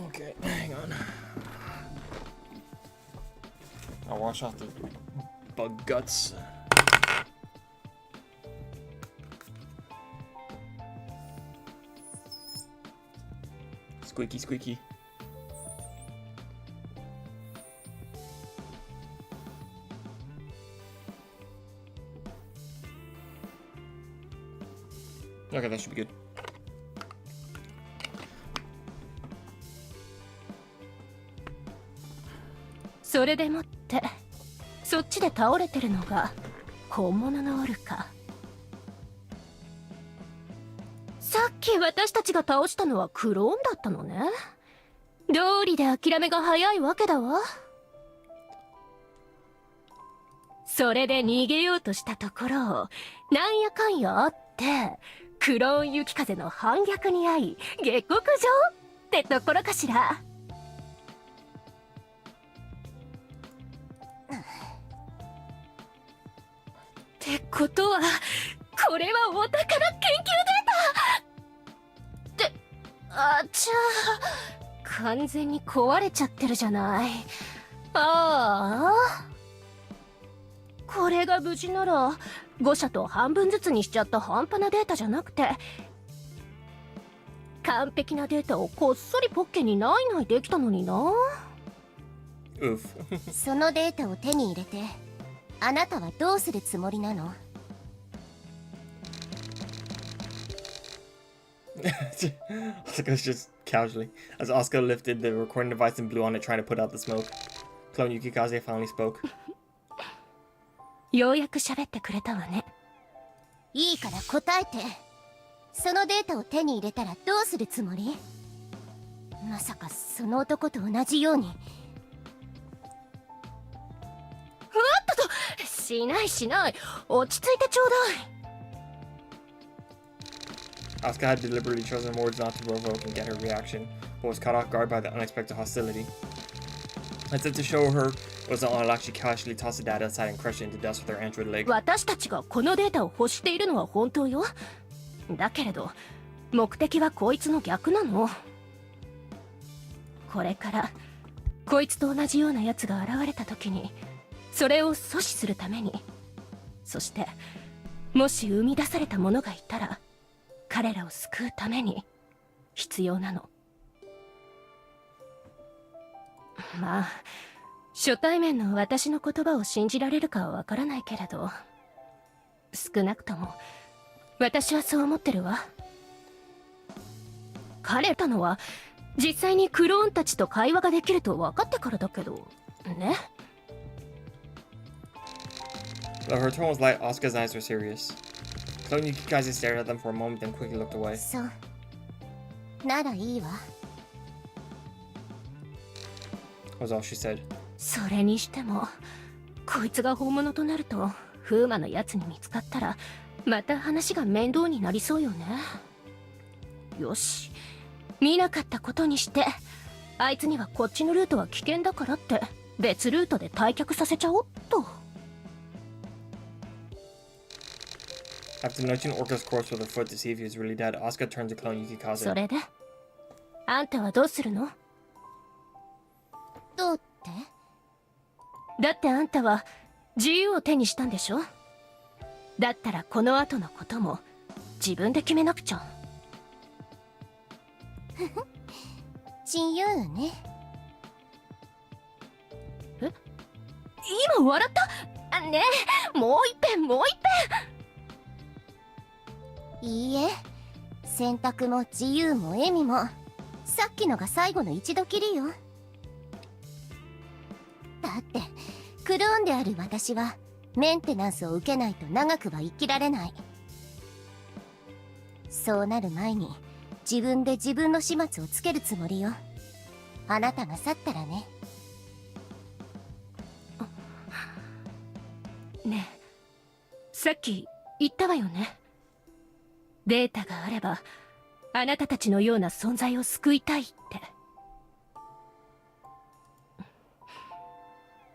Okay, hang on. I'll wash off the bug guts. Squeaky, squeaky. Okay, that should be good. それでもってそっちで倒れてるのが本物のオルカ。さっき私たちが倒したのはクローンだったのね。道理で諦めが早いわけだわ。それで逃げようとしたところ、なんやかんやあってクローン雪風の反逆に遭い下克上ってところかしら。ってことはこれはお宝研究データって、あちゃー、完全に壊れちゃってるじゃない。ああ、これが無事なら5社と半分ずつにしちゃった半端なデータじゃなくて、完璧なデータをこっそりポッケにないないできたのにな。そのデータを手に入れてあなたはどうするつもりなの？ Asuka's just casually, as Asuka lifted the recording device and blew on it, trying to put out the smoke. Clone Yukikaze finally spoke. ようやく喋ってくれたわね。いいから答えて。そのデータを手に入れたらどうするつもり？まさかその男と同じように。しないしない、落ち着いてちょうだい。 Asuka had deliberately chosen words not to provoke and get her reaction, but was caught off guard by the unexpected hostility. As if to show her it wasn't all luck, she casually tossed the data aside and crushed it into dust with her android leg. 私たちがこのデータを欲しているのは本当よ。だけれど、目的はこいつの逆なの。これからこいつと同じようなやつが現れた時にそれを阻止するために、そしてもし生み出された者がいたら彼らを救うために必要なの。まあ初対面の私の言葉を信じられるかはわからないけれど、少なくとも私はそう思ってるわ。彼らのは実際にクローンたちと会話ができると分かってからだけどね。Though her tone was light, Asuka's eyes were serious. Clone Yukikaze stared at them for a moment, then quickly looked away. そうならいいわ。 Was all she said. それにしてもこいつが本物となると風魔のやつに見つかったらまた話が面倒になりそうよね。よし、見なかったことにして、あいつにはこっちのルートは危険だからって別ルートで退却させちゃおっと。After nudging Orca's corpse with her foot to see if he was really dead, Asuka turned to clone Yukikaze. それであんたはどうするの？どうって？だってあんたは自由を手にしたんでしょ？だったらこの後のことも自分で決めなくちゃ。自由ね。え？今笑った？ねえ、もう一遍もう一遍。いいえ、選択も自由も笑みもさっきのが最後の一度きりよ。だってクローンである私はメンテナンスを受けないと長くは生きられない。そうなる前に自分で自分の始末をつけるつもりよ。あなたが去ったらね。ねえ、さっき言ったわよね。データがあればあなたたちのような存在を救いたいって。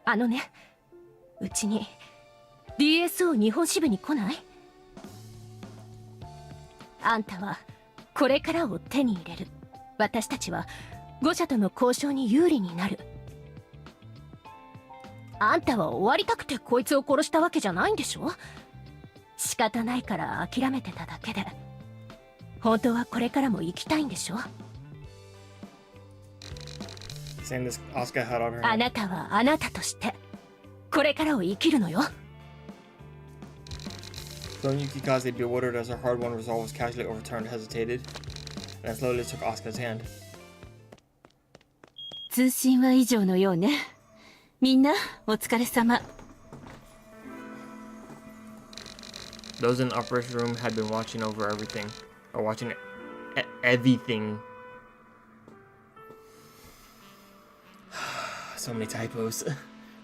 あのね、うちに DSO 日本支部に来ない？あんたはこれからを手に入れる。私たちは5社との交渉に有利になる。あんたは終わりたくてこいつを殺したわけじゃないんでしょ？仕方ないから諦めてただけで、本当はこれからも生きたいんでしょ？ Saying this, Asuka held out her あ hand. なたはあなたとしてこれからを生きるのよ。 Clone Yukikaze, bewildered as her hard-won resolve was casually overturned, hesitated, and slowly took Asuka's hand. 通信は以上のようね。みんなお疲れ様。 Those in the operation room had been watching over everything, or watching everything. So many typos.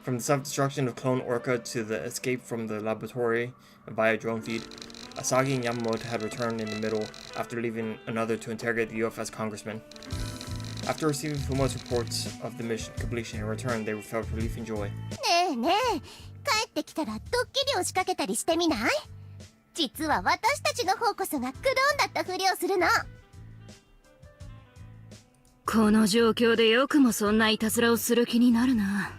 From the self-destruction of Clone Orca to the escape from the laboratory via drone feed, Asagi and Yamamoto had returned in the middle after leaving another to interrogate the UFS congressman. After receiving Fumo's reports of the mission completion and return, they felt relief and joy. ねえねえ、帰ってきたらドッキリを仕掛けたりしてみない？実は私たちの方こそがクローンだったふりをするの。この状況でよくもそんないたずらをする気になるな。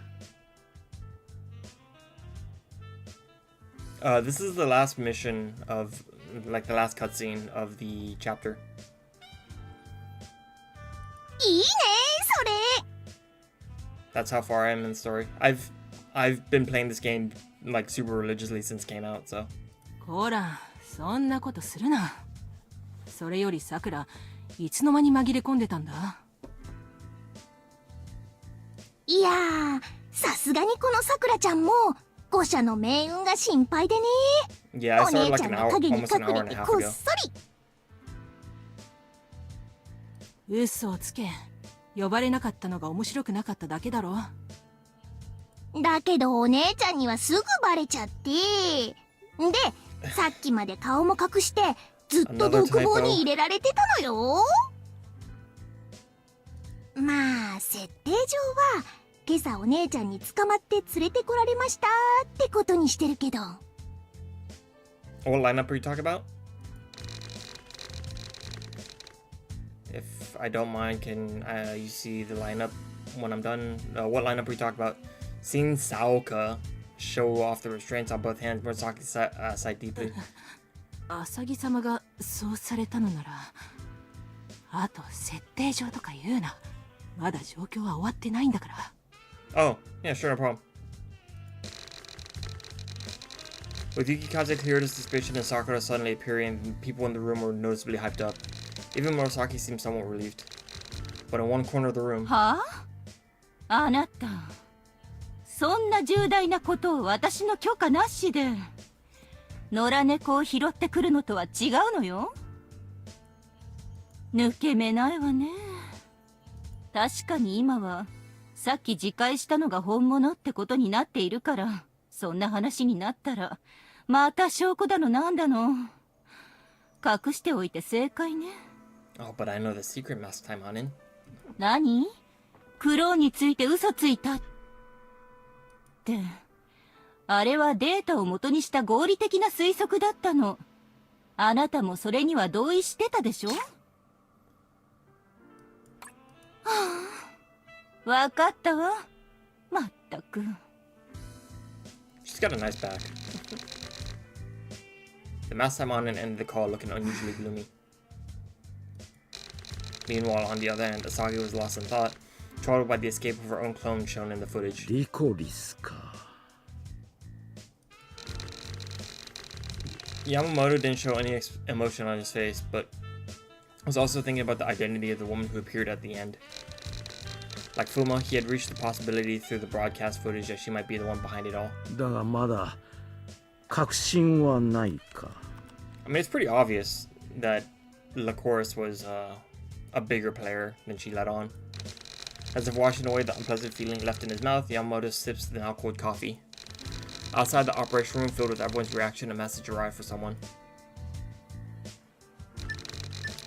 This is the last mission of, like, the last cutscene of the chapter. いいねそれ。 That's how far I am in the story. I've been playing this game like super religiously since it came out, so. ほら、そんなことするな。それよりさくら、いつの間に紛れ込んでたんだ？いやー、さすがにこのさくらちゃんも5社の命運が心配でね。 Yeah, I お started 姉 like ちゃ an ん hour, の影に almost an 隠 hour れ and a て half こっ ago. そり。嘘をつけ。呼ばれなかったのが面白くなかっただけだろ。だけどお姉ちゃんにはすぐバレちゃって。で、さっきまで顔も隠してずっと独房に入れられてたのよ。まあ設定上は今朝お姉ちゃんに捕まって連れてこられましたってことにしてるけど。 What lineup are you talking about? I don't mind, can you see the lineup when I'm done? What lineup we talked about? Seeing Saoka show off the restraints on both hands, Murasaki sighed deeply. 浅木様がそうされたのなら、あと設定上とか言うな。まだ状況は終わってないんだから。Oh, yeah, sure, no problem. With Yukikaze cleared his suspicion and Sakura suddenly appearing, people in the room were noticeably hyped up. Even Murasaki seemed somewhat relieved. But in one corner of the room... はあ？あなた、そんな重大なことを私の許可なしで野良猫を拾ってくるのとは違うのよ。抜け目ないわね。確かに今はさっき自戒したのが本物ってことになっているから、そんな話になったらまた証拠だのなんだの隠しておいて正解ね。Oh, but I know the secret, Master Taimanin. 何？クローンについて嘘ついたって、あれはデータを元にした合理的な推測だったの。あなたもそれには同意してたでしょ？はあ、わかったわ。まったく。She's got a nice back. The Master Taimanin ended the call looking unusually gloomy. Meanwhile, on the other hand, Asagi was lost in thought, troubled by the escape of her own clone shown in the footage. リコリスか。Yamamoto didn't show any emotion on his face, but was also thinking about the identity of the woman who appeared at the end. Like Fuma, he had reached the possibility through the broadcast footage that she might be the one behind it all. だがまだ確信はないか。I mean, it's pretty obvious that Lycoris was a bigger player than she let on. As if washing away the unpleasant feeling left in his mouth, Yamamoto sips the now cold coffee. Outside the operation room filled with everyone's reaction, a message arrived for someone.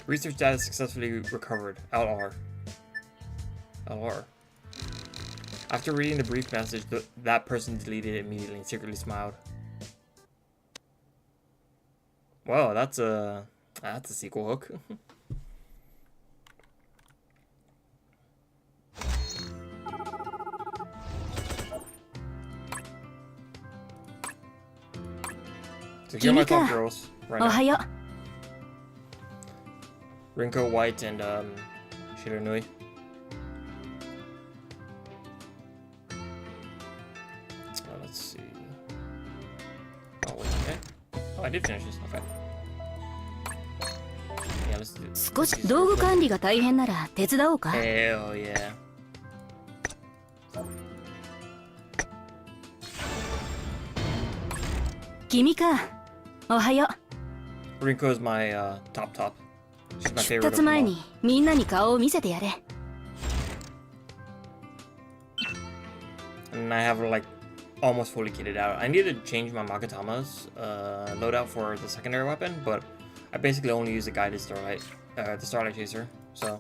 Research data successfully recovered. LR. LR. After reading the brief message, that person deleted it immediately and secretly smiled. Wow, that's a sequel hook. So here are my top girls right now. Rinko, White, and Shiranui. Let's see. Oh, wait, okay. Oh, I did finish this. Okay. Yeah, let's do this. 少し道具管理が大変なら手伝おうか。 Hell yeah. Rinko is my top. She's my 出 favorite 発 of them 前 all. にみんなに顔を見せてやれ。 And I have her like almost fully kitted out. I need to change my Magatama's loadout for the secondary weapon, but I basically only use the guided starlight, the starlight chaser. So,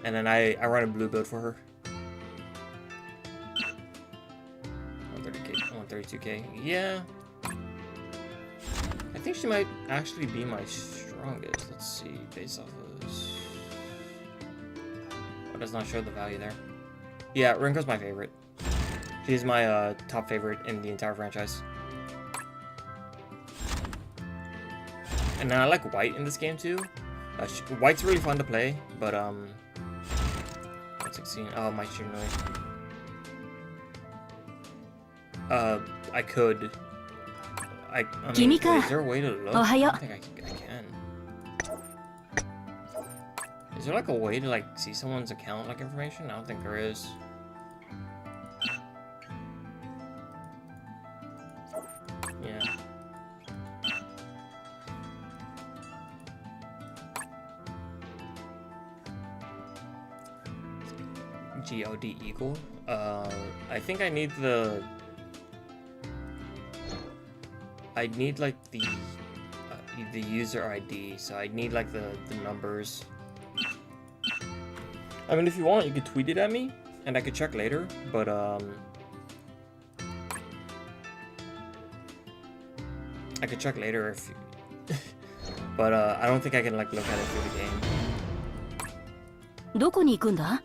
and then I run a blue build for her. 132k. Yeah. I think she might actually be my strongest. Let's see, based off of this. Oh, it does not show the value there. Yeah, Rinko's my favorite. She's my top favorite in the entire franchise. And then I like White in this game too. White's really fun to play, but 116. Oh, my Shiranui. I could. I mean, wait, is there a way to look? I don't think I can. Is there like a way to like see someone's account like information? I don't think there is. Yeah. God Eagle. I think I need the. I need like the user ID, so I need like the numbers. I mean, if you want, you could tweet it at me, and I could check later. But I could check later if but I don't think I can like look at it through the game. どこに行くんだ？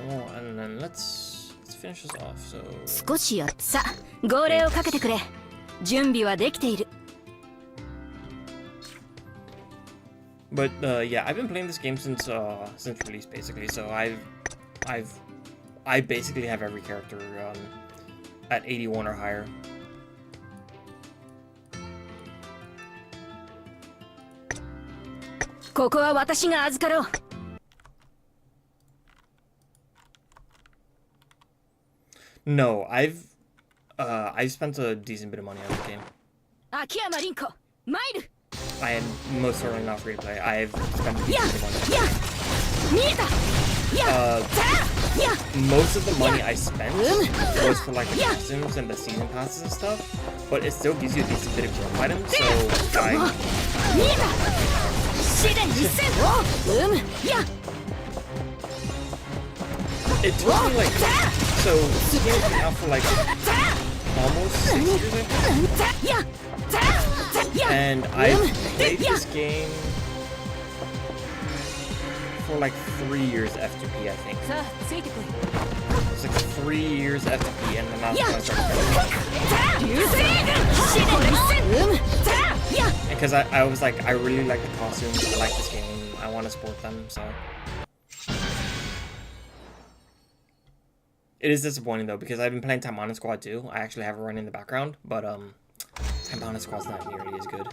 Oh, and then let's finish this off. So 少しやさ、号令をかけてくれ。準備はできている。 But yeah, I've been playing this game since release basically. So I basically have every character at 81 or higher. No, I've spent a decent bit of money on the game. 秋山凛子、マイル。 I am most certainly not free to play. I've spent a decent bit of money. 見えた。 Most of the money I spent was for like the costumes and the season passes and stuff, but it still gives you a decent bit of growth items, so I... It took me like... So, this game's been out for like almost 6 years, I think? And I've played this game for like 3 years FTP, I think. It's like 3 years FTP, and then that's when I started. Because I was like, I really like the costumes, I like this game, I want to support them, so. It is disappointing though, because I've been playing Taimanin Squad too. I actually have it running in the background, but Taimanin Squad's not nearly as good.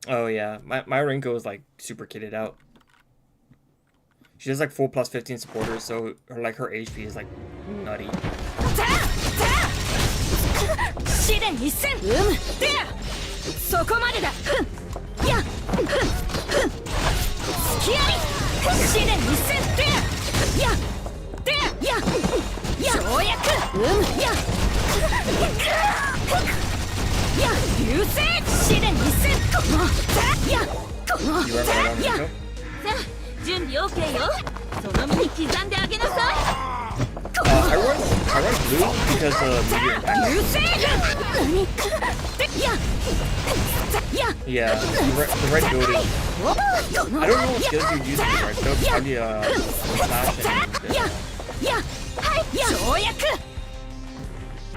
Oh yeah, my Rinko is like super kitted out. She has like 4 plus 15 supporters, so her HP is like nutty. I run blue because meteor impact. Yeah, the red build is... I don't know what skills you're using in red build. Probably slash and...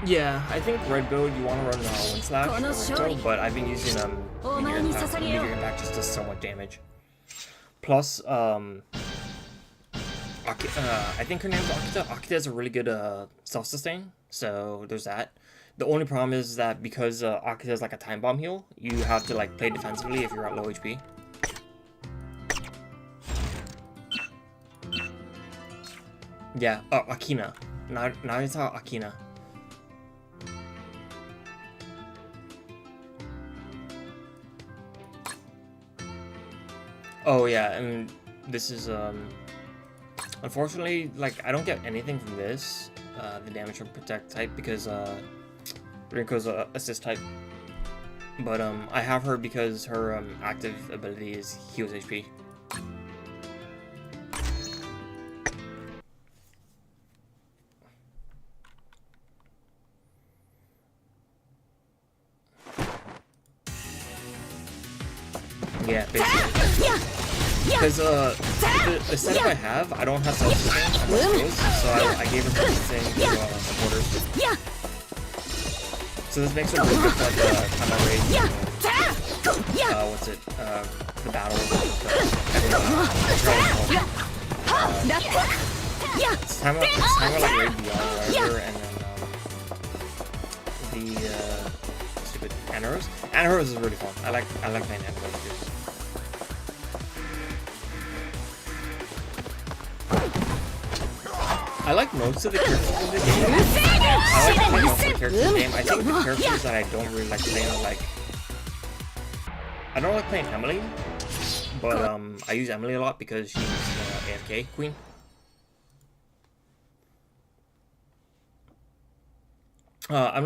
Yeah, I think red build you want to run one slash or Rinko, but I've been using meteor impact. Meteor impact just does so much damage. Plus, I think her name's Akita. Akita has a really good self-sustain, so there's that. The only problem is that because Akita is like a time bomb heal, you have to like play defensively if you're at low HP. Yeah, Akina. Narita Akina. Oh yeah, and this is unfortunately, like, I don't get anything from this, the damage from protect type, because Rinko's assist type. But I have her because her active ability is heals HP. Yeah, basically. Because the setup I have, I don't have self-sustain on my skills, so I gave her self-sustain to supporters. So this makes her really good for like time on raid. What's it? The battle with it's time on like raid beyond or whatever, and then the stupid Anaros. Anaros is really fun. I like playing Anaros too. I like most of the characters in the game. I like playing most of the characters in the game. I think the characters that I don't really like playing are like... I don't like playing Emily, but I use Emily a lot because she's AFK queen. I'm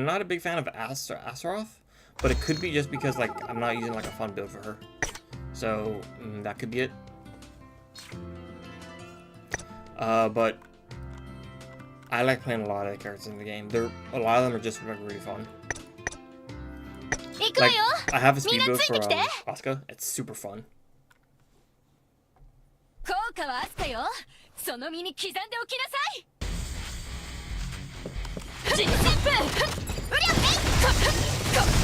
not a big fan of Astaroth, but it could be just because like I'm not using like a fun build for her. So that could be it. But I like playing a lot of the characters in the game. A lot of them are just like really fun. Like, I have a speed build for Asuka. It's super fun. 効果はアスカよ。その身に刻んでおきなさい。人神父。うりゃめ。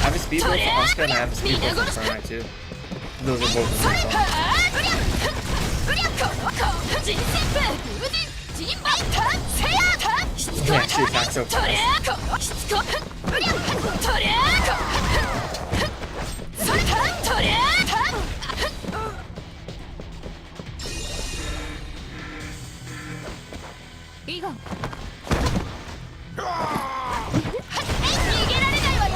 I have a speed build for Asuka and I have a speed build for Samurai too. Those are both really fun. うりゃこ人神父。人馬タセヤタ。しつこいタ。とりゃこしつこ。うりゃとりゃこ。それタとりゃタ。逃げられないわよ。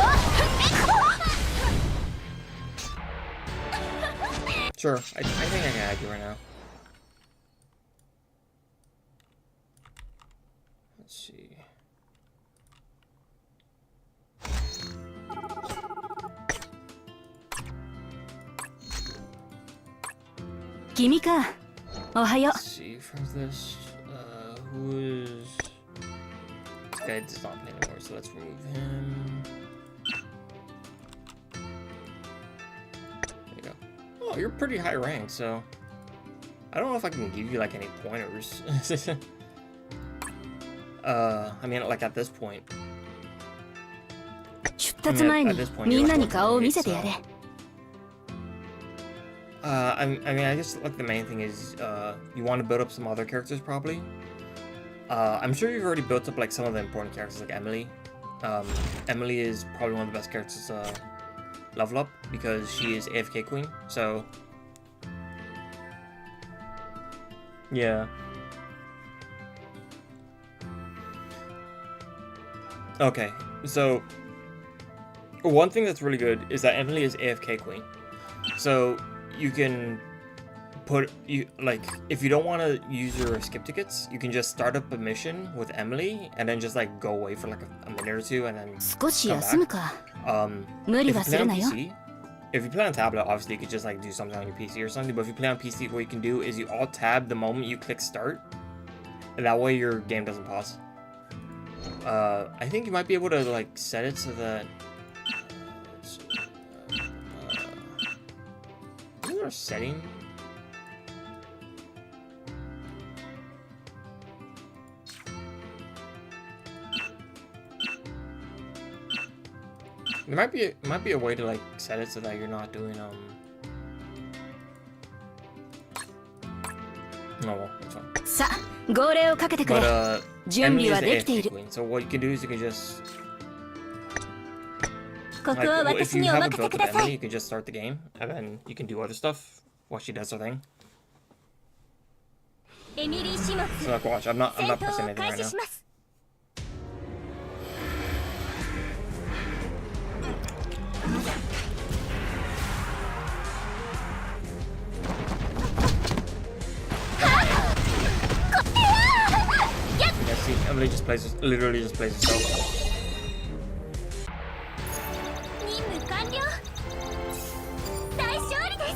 Sure, I think I can add you right now. Let's see. 君か。おはよう。 Let's see from this. Who is? This guy does not play anymore, so let's remove him. There you go. Oh, you're pretty high ranked, so I don't know if I can give you like any pointers. I mean, like at this point. 出立前にみんなに顔を見せてやれ。I mean, I guess like the main thing is you want to build up some other characters probably. I'm sure you've already built up like some of the important characters like Emily. Emily is probably one of the best characters to level up because she is AFK Queen. So yeah. Okay, so one thing that's really good is that Emily is AFK Queen. So you can put if you don't want to use your skip tickets, you can just start up a mission with Emily and then just like go away for like a minute or two and then come back. If you play on tablet, obviously you could just like do something on your PC or something, but if you play on PC, what you can do is you alt tab the moment you click start, and that way your game doesn't pause. I think you might be able to like set it so that is there a setting? There might be a way to like set it so that you're not doing no, well, that's fine. さあ、号令をかけてくれ。 準備はできている。 So what you can do is you can just ここは if 私 you にお haven't 任せ built く up ださ Emily, い。 you can just start the game and then you can do other stuff while she does her thing. エミリー始末。 So like watch, I'm not 戦 pressing 闘を anything 開 right 始 now. します。 Yeah, see, Emily literally just plays herself. 任務完了。大勝利です。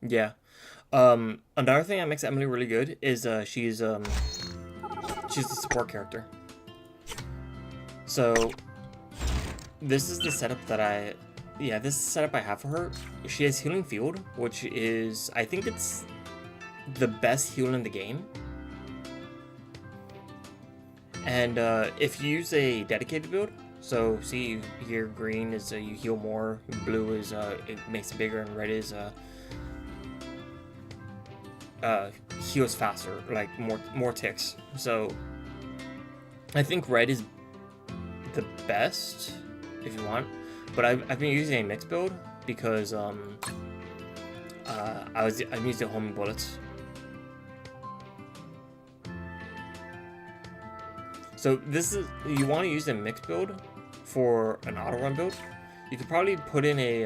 Yeah. Another thing that makes Emily really good is she's the support character. So this is the setup that I have for her. She has Healing Field, which is, I think it's the best heal in the game. And if you use a dedicated build, so see here, green is you heal more, blue is it makes it bigger, and red is heals faster, like more ticks. So I think red is the best if you want, but I've been using a mixed build because I'm using homing bullets. So this is, you want to use a mixed build for an auto run build. You could probably put in a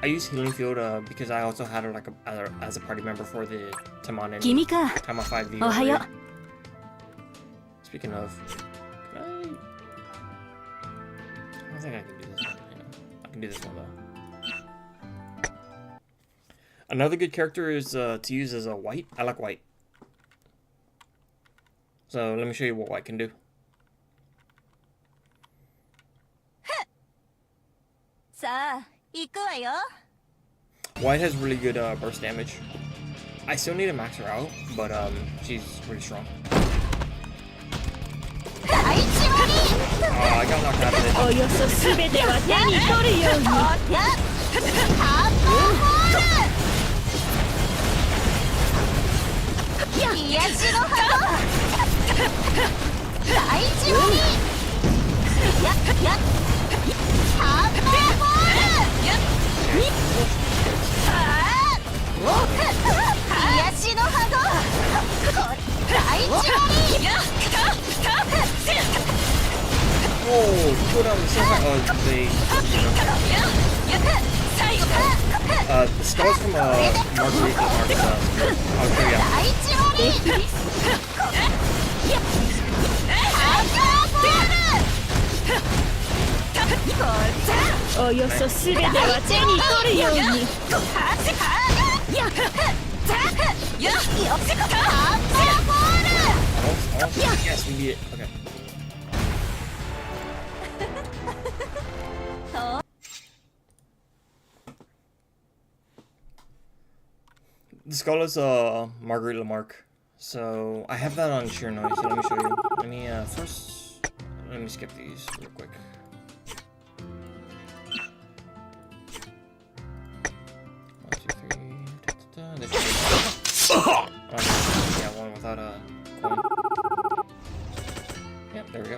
I use Healing Field because I also had her like as a party member for the Taimanin Taimanin 5V. Speaking of, can I don't think I can do this one. I can do this one though. Another good character is to use as a white. I like white. So let me show you what white can do. White has really good burst damage. I still need to max her out, but she's pretty strong. I got knocked out of it. Oh, put on the same time. The skulls from Margarita Mark. I'll show you. およそすべては手に取るように Yes, we beat it. Okay. The skull is Marguerite Lamarck. So I have that on Shiranui, so let me show you. Let me first let me skip these real quick. One, two, three. Yeah, one without a coin. Yep, there we go.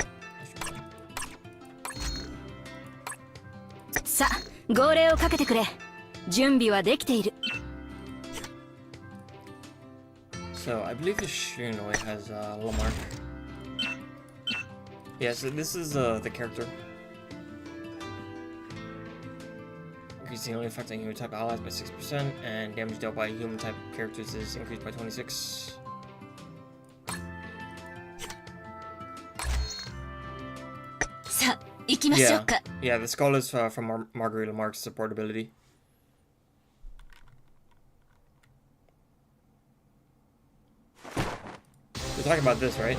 Sa, 号令をかけてくれ。準備はできている。 So I believe the Shiranui has Lamarck. Yeah, so this is the character. Increasing the only effect on human type allies by 6%, and damage dealt by human type characters is increased by 26. Yeah, the skull is from Marguerite Lamarck's support ability. We're talking about this, right?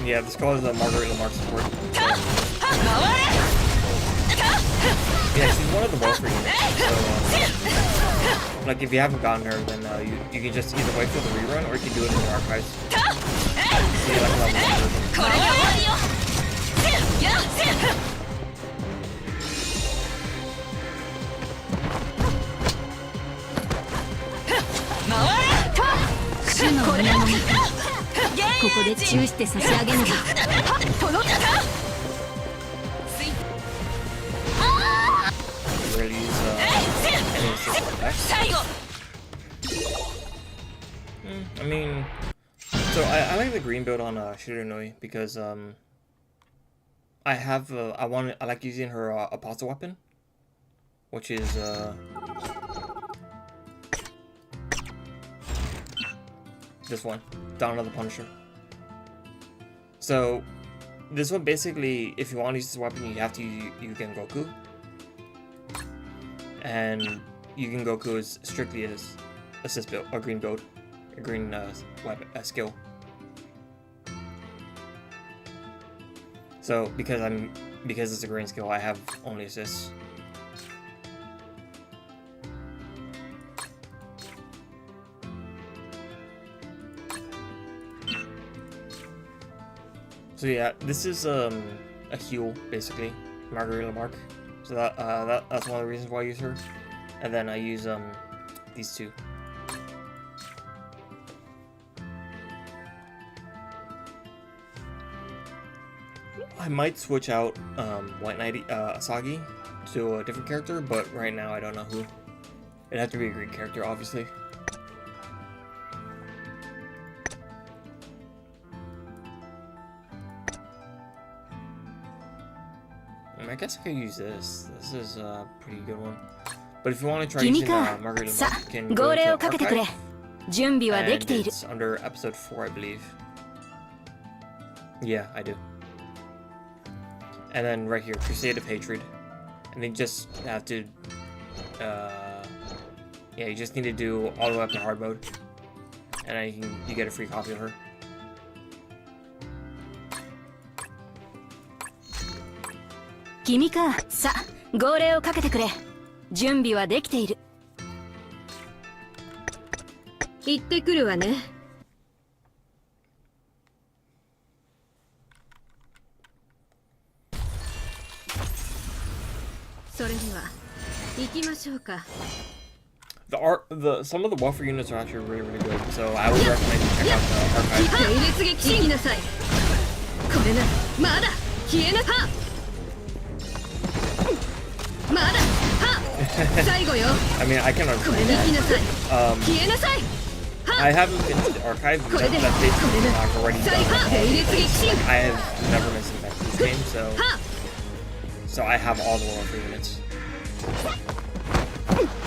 Yeah, the skull is the Marguerite Lamarck support. Yeah, she's one of the Warfare units. So, like, if you haven't gotten her, then you can just either wait for the rerun or you can do it in the archives. See, like, level 1 version. Really use I mean, so I like the green build on Shiranui because I like using her apostle weapon, which is this one, Dawn of the Punisher. So this one basically, if you want to use this weapon, you have to Yugen Goku, and Yugen Goku is strictly as assist build, or green build, a green weapon skill. So because it's a green skill, I have only assists. So yeah, this is a heal basically, Marguerite Lamarck. So that's one of the reasons why I use her, and then I use these two. I might switch out White Knight Asagi to a different character, but right now I don't know who. It'd have to be a Greek character, obviously. I guess I could use this. This is a pretty good one. But if you want to try using Marguerite Lamarck, you can go to Archive, and it's under episode 4, I believe. Yeah, I do. And then right here, Crusade of Hatred. And then you just have to, yeah, you just need to do all the way up to hard mode. And then you get a free copy of her. Kimiか。さあ、号令をかけてくれ。準備はできている。行ってくるわね。それでは行きましょうか。Some of the buffer units are actually really good, so I would recommend you check out the archive. 並列撃進なさい。これな、まだ消えなは。まだは。最後よ。I mean, I can これに行きなさい。消えなさい。 I haven't been to the archive, but that's basically what I've already done. Like, I have never missed an event in this game, so I have all the warfare units.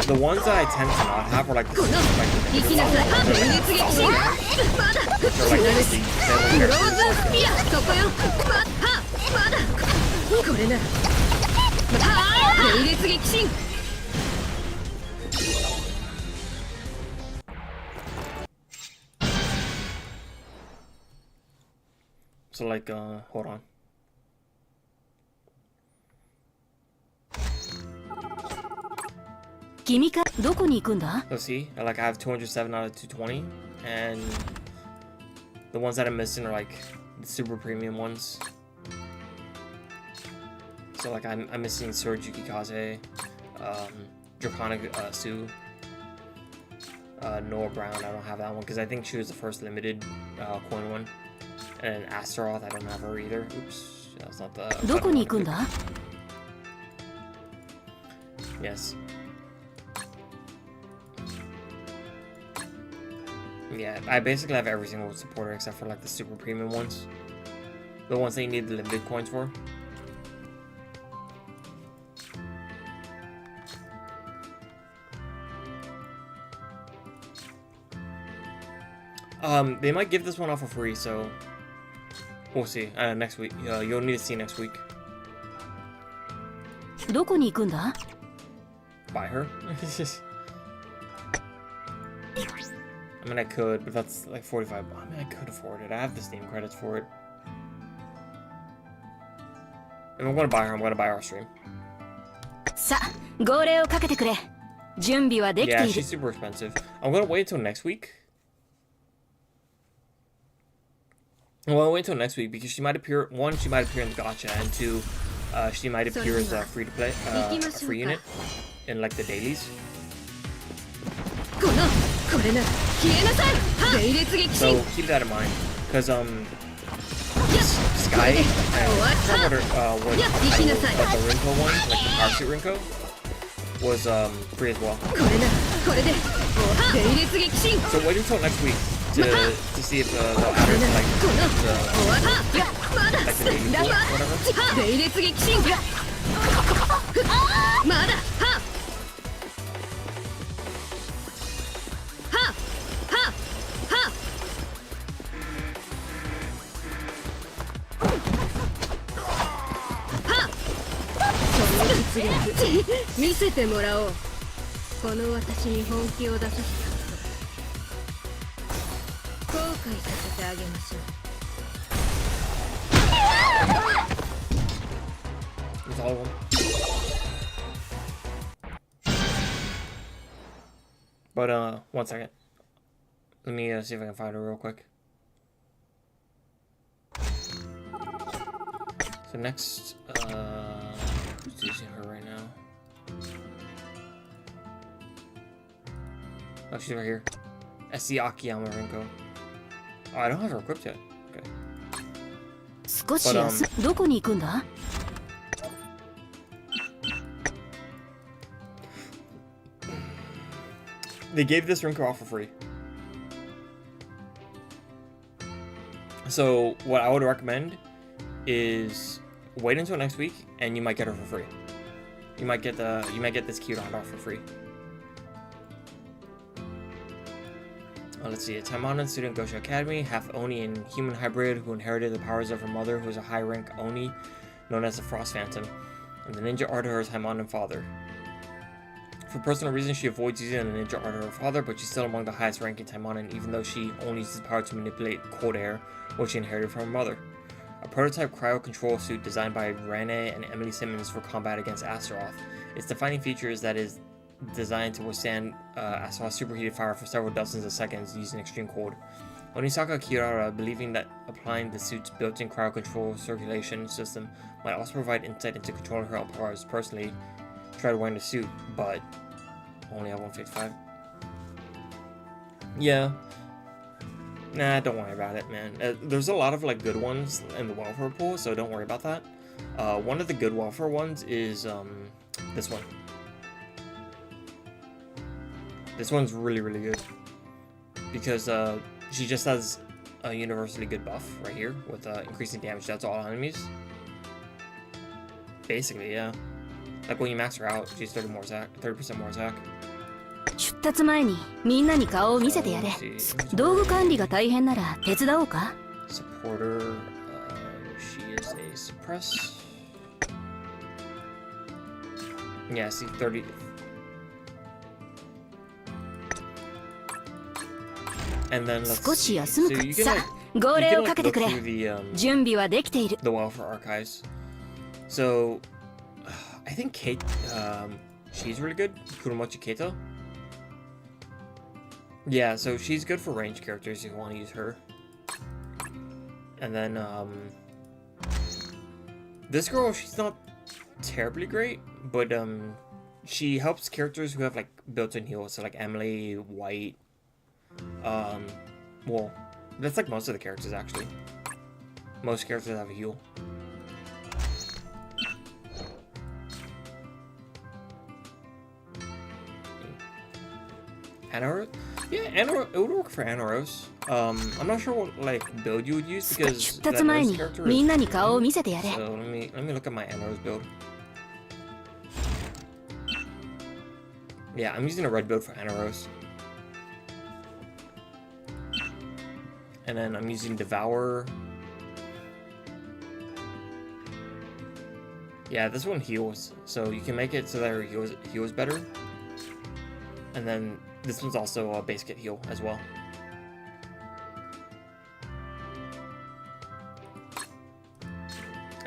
The ones that I tend to not have are like the super, like the which are like the sailor characters. So like, hold on. Kimiか。どこに行くんだ？ Let's see. Like I have 207 out of 220, and the ones that I'm missing are like the super premium ones. So like I'm missing Sword Yukikaze, Draconic Sue, Noah Brown. I don't have that one because I think she was the first limited coin one. And Astaroth, I don't have her either. Oops, that's not the. どこに行くんだ？ Yes. Yeah, I basically have every single supporter except for like the super premium ones. The ones that you need the limited coins for. They might give this one off for free, so we'll see. Next week. You'll need to see next week. どこに行くんだ？ Buy her? I mean, I could, but that's like 45. I mean, I could afford it. I have the Steam credits for it. If I'm gonna buy her, I'm gonna buy our stream. さあ、号令をかけてくれ。準備はできて Yeah, いる。 she's super expensive. I'm gonna wait until next week. Well, I'll wait until next week because she might appear. One, she might appear in the gacha, and two, she might appear as a free to play, a free unit in like the dailies. So keep that in mind, because Sky and what the Rinko one, like the Power Suit Rinko, was free as well. So wait until next week to see if they'll add it to like the daily pool or whatever. 見せてもらおう。この私に本気を出させたこと後悔させてあげましょう。It's all of them. But one second. Let me see if I can find her real quick. So next, who's using her right now? Oh, she's right here. SC Akiyama Rinko. Oh, I don't have her equipped yet. Okay. 少し休む。どこに行くんだ？ They gave this Rinko off for free. So what I would recommend is wait until next week, and you might get her for free. You might get this Kyurand off for free. Let's see, a Taimanin student goes to academy, half Oni and human hybrid, who inherited the powers of her mother, who is a high-rank Oni, known as the Frost Phantom, and the ninja art of her Taimanin father. For personal reasons, she avoids using the ninja art of her father, but she's still among the highest ranking Taimanin, even though she only uses the power to manipulate cold air, which she inherited from her mother. A prototype cryo-control suit designed by Rane and Emily Simmons for combat against Astaroth. Its defining feature is that it is designed to withstand Astaroth's superheated fire for several dozens of seconds using extreme cold. Onisaka Kirara, believing that applying the suit's built-in cryo-control circulation system might also provide insight into controlling her own powers, personally tried wearing the suit, but only have 155. Yeah. Nah, don't worry about it, man. There's a lot of like good ones in the welfare pool, so don't worry about that. One of the good welfare ones is this one. This one's really, really good because she just has a universally good buff right here with increasing damage to all enemies. Basically, yeah. Like when you max her out, she's 30% more attack. 出立前にみんなに顔を見せてやれ。道具管理が大変なら手伝おうか。 Supporter, she is a suppress. Yeah, see 30. And then let's 少し see. 休 So むか。 you can さ like あ、号令を look かけてくれ。 through the 準備はできている。 the welfare archives. So I think Kate, she's really good. Kuromochi Keito. Yeah, so she's good for ranged characters if you want to use her. And then this girl, she's not terribly great, but she helps characters who have like built-in heals. So like Emily, White. Well, that's like most of the characters actually. Most characters have a heal. Anaros? Yeah, it would work for Anaros. I'm not sure what like build you would use because that 出立前 Anaros に character み is んなに顔を見せてやれ。 so let me look at my Anaros build. Yeah, I'm using a red build for Anaros. And then I'm using Devour. Yeah, this one heals, so you can make it so that her heals better. And then this one's also a base kit heal as well.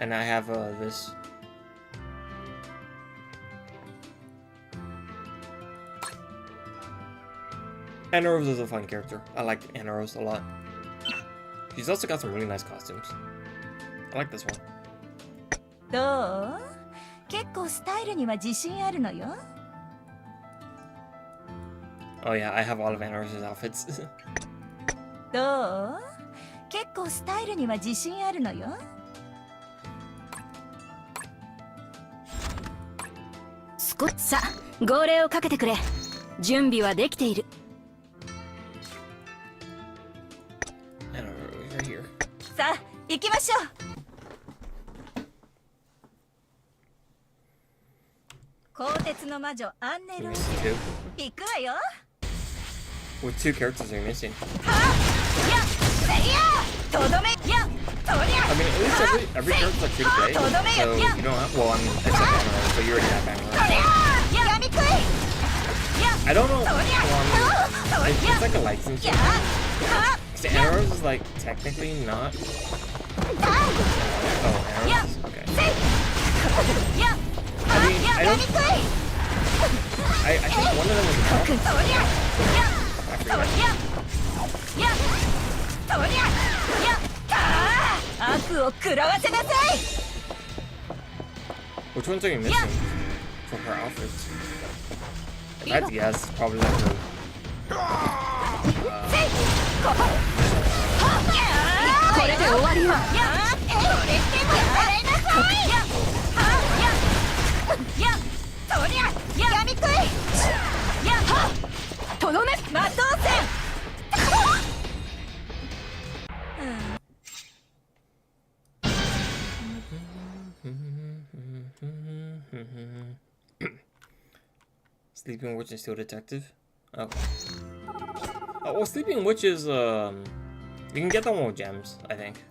And I have this. Anaros is a fun character. I like Anaros a lot. She's also got some really nice costumes. I like this one. どう？結構スタイルには自信あるのよ。 Oh yeah, I have all of Anaros' outfits. どう？結構スタイルには自信あるのよ。さあ、号令をかけてくれ。準備はできている。 Anaros right here. さあ、行きましょう。鋼鉄の魔女アンネ You're ロ missing two. 行くわよ。 What two characters are you missing? とどめやとり I mean, at least every character's like free to play, so you don't have. Well, I mean, except Anaros, but you already have Anaros. やみくい I don't know. It's like a license. So Anaros is like technically not. Oh, Anaros. Okay. I mean, I don't. I think one of them was a I forget. とりゃや悪を食らわせなさい Which ones are you missing for her outfits? If I had to guess, probably like her. これで終わりよ。とどめ魔導戦 Sleeping Witch and Steel Detective? Okay. Oh, well, Sleeping Witch is, you can get the one with gems, I think.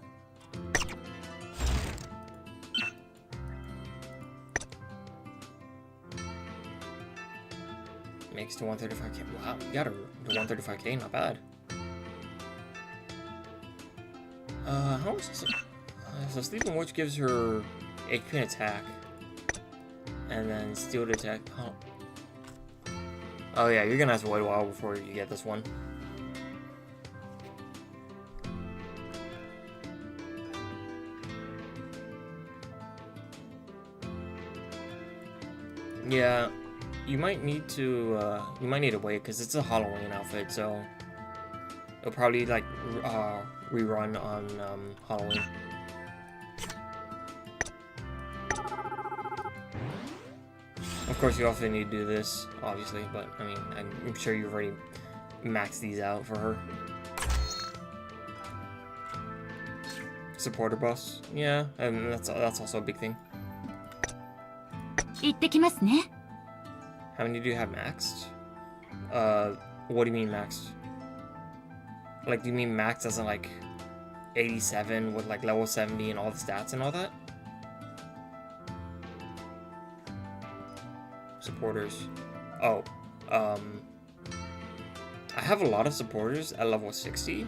Makes to 135k. Wow, you got a 135k, not bad. How much is it? So Sleeping Witch gives her HP and attack. And then steel to attack. Oh yeah, you're gonna have to wait a while before you get this one. Yeah, you might need to wait because it's a Halloween outfit, so it'll probably like rerun on Halloween. Of course, you also need to do this, obviously, but I mean, I'm sure you've already maxed these out for her. Supporter boss, yeah, and that's also a big thing. How many do you have maxed? What do you mean maxed? Like, do you mean maxed as in like 87 with like level 70 and all the stats and all that? Supporters. Oh, I have a lot of supporters at level 60,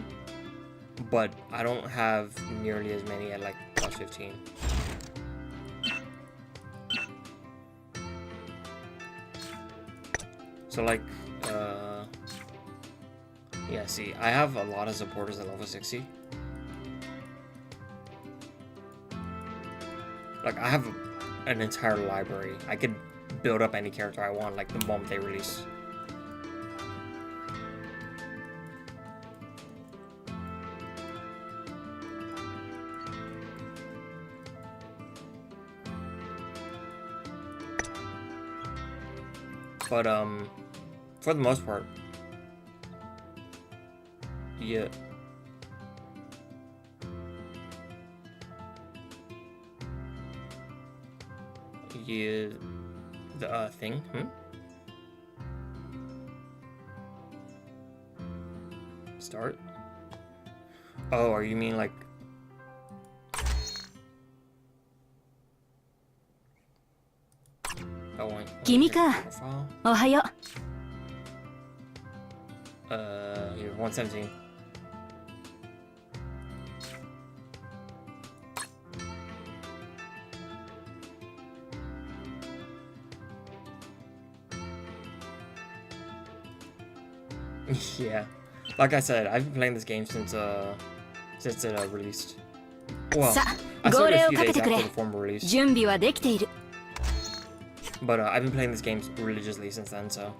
but I don't have nearly as many at like plus 15. So like, yeah, see, I have a lot of supporters at level 60. Like, I have an entire library. I could build up any character I want, like, the moment they release. But, for the most part, yeah. Yeah, the, thing, Start? Oh, are you mean like... Oh, wait. 君か。おはよう。 You're 117. Yeah, like I said, I've been playing this game since it released. Well, I started a few days after the former release. 準備はできている。 But I've been playing this game religiously since then, so.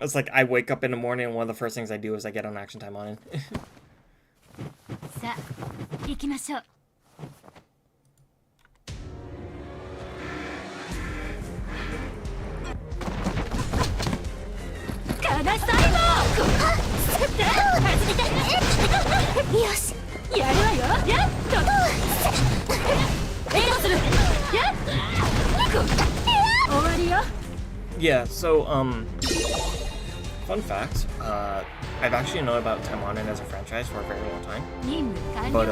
It's like I wake up in the morning and one of the first things I do is I get on Action Taimanin. さあ、行きましょう。 よし、やるわよ。やっと。援護する。やっ。終わりよ。 Yeah, so fun fact, I've actually known about Taimanin as a franchise for a very long time. But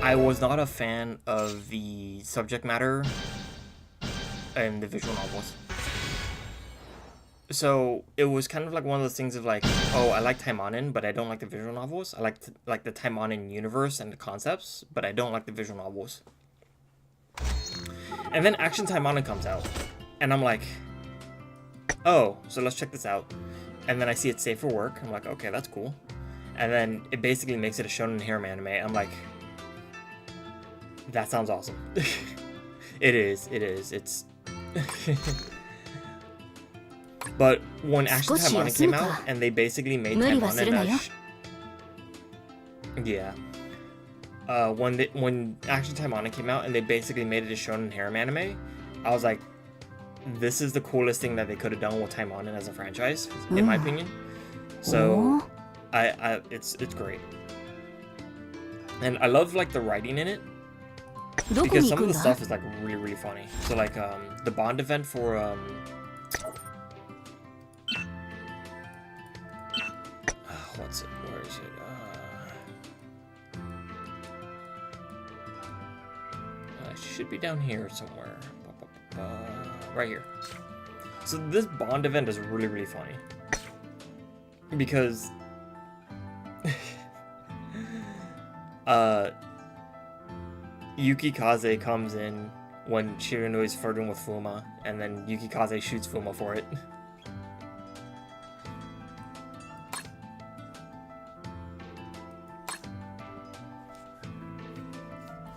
I was not a fan of the subject matter and the visual novels. So it was kind of like one of those things of like, oh, I like Taimanin, but I don't like the visual novels. I like the Taimanin universe and the concepts, but I don't like the visual novels. And then Action Taimanin comes out, and I'm like, oh, so let's check this out. And then I see it's safe for work. I'm like, okay, that's cool. And then it basically makes it a shonen harem anime. I'm like, that sounds awesome. It is. It's. But when Action Taimanin came out, and they basically made Taimanin yeah. When Action Taimanin came out, and they basically made it a shonen harem anime, I was like, this is the coolest thing that they could have done with Taimanin as a franchise, in my opinion. So, it's great, and I love like the writing in it. どこ Because に some 行 of くん the だ stuff is like really funny. So like the Bond event for what's it? Where is it? It should be down here somewhere. Right here. So this Bond event is really funny because Yuki Kaze comes in when Shirano is flirting with Fuma, and then Yuki Kaze shoots Fuma for it.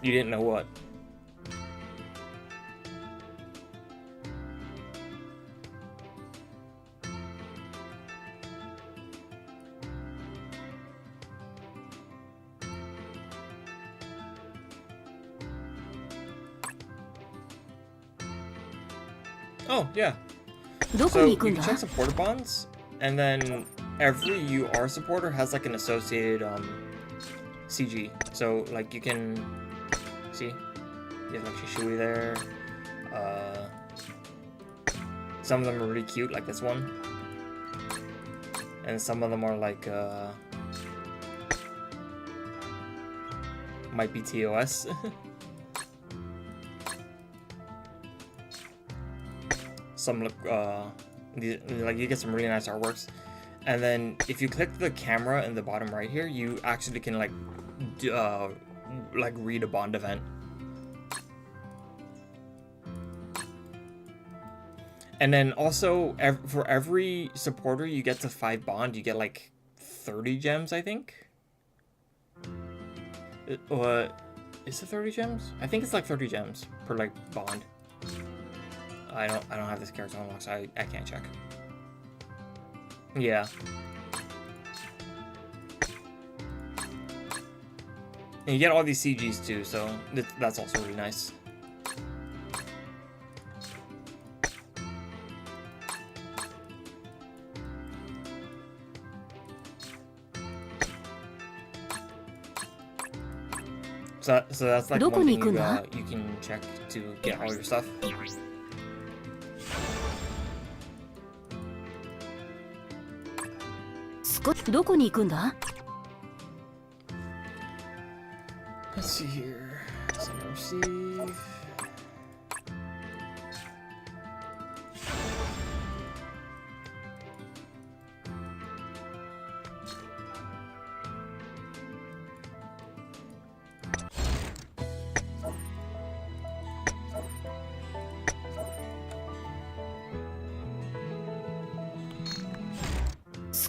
You didn't know what? Oh, yeah. どこ So に you 行くん can だ check supporter bonds, and then every UR supporter has like an associated CG. So like you can see, you have like Shishui there. Some of them are really cute, like this one, and some of them are like might be TOS. Some look like you get some really nice artworks, and then if you click the camera in the bottom right here, you actually can like read a Bond event. And then also for every supporter you get to 5 Bond, you get like 30 gems, I think. Is it 30 gems? I think it's like 30 gems per like Bond. I don't have this character unlocked, so I can't check. Yeah. And you get all these CGs too, so that's also really nice. So that's like one thing you can check to get all your stuff. どこに行くんだ Let's see here. Send and receive. Let's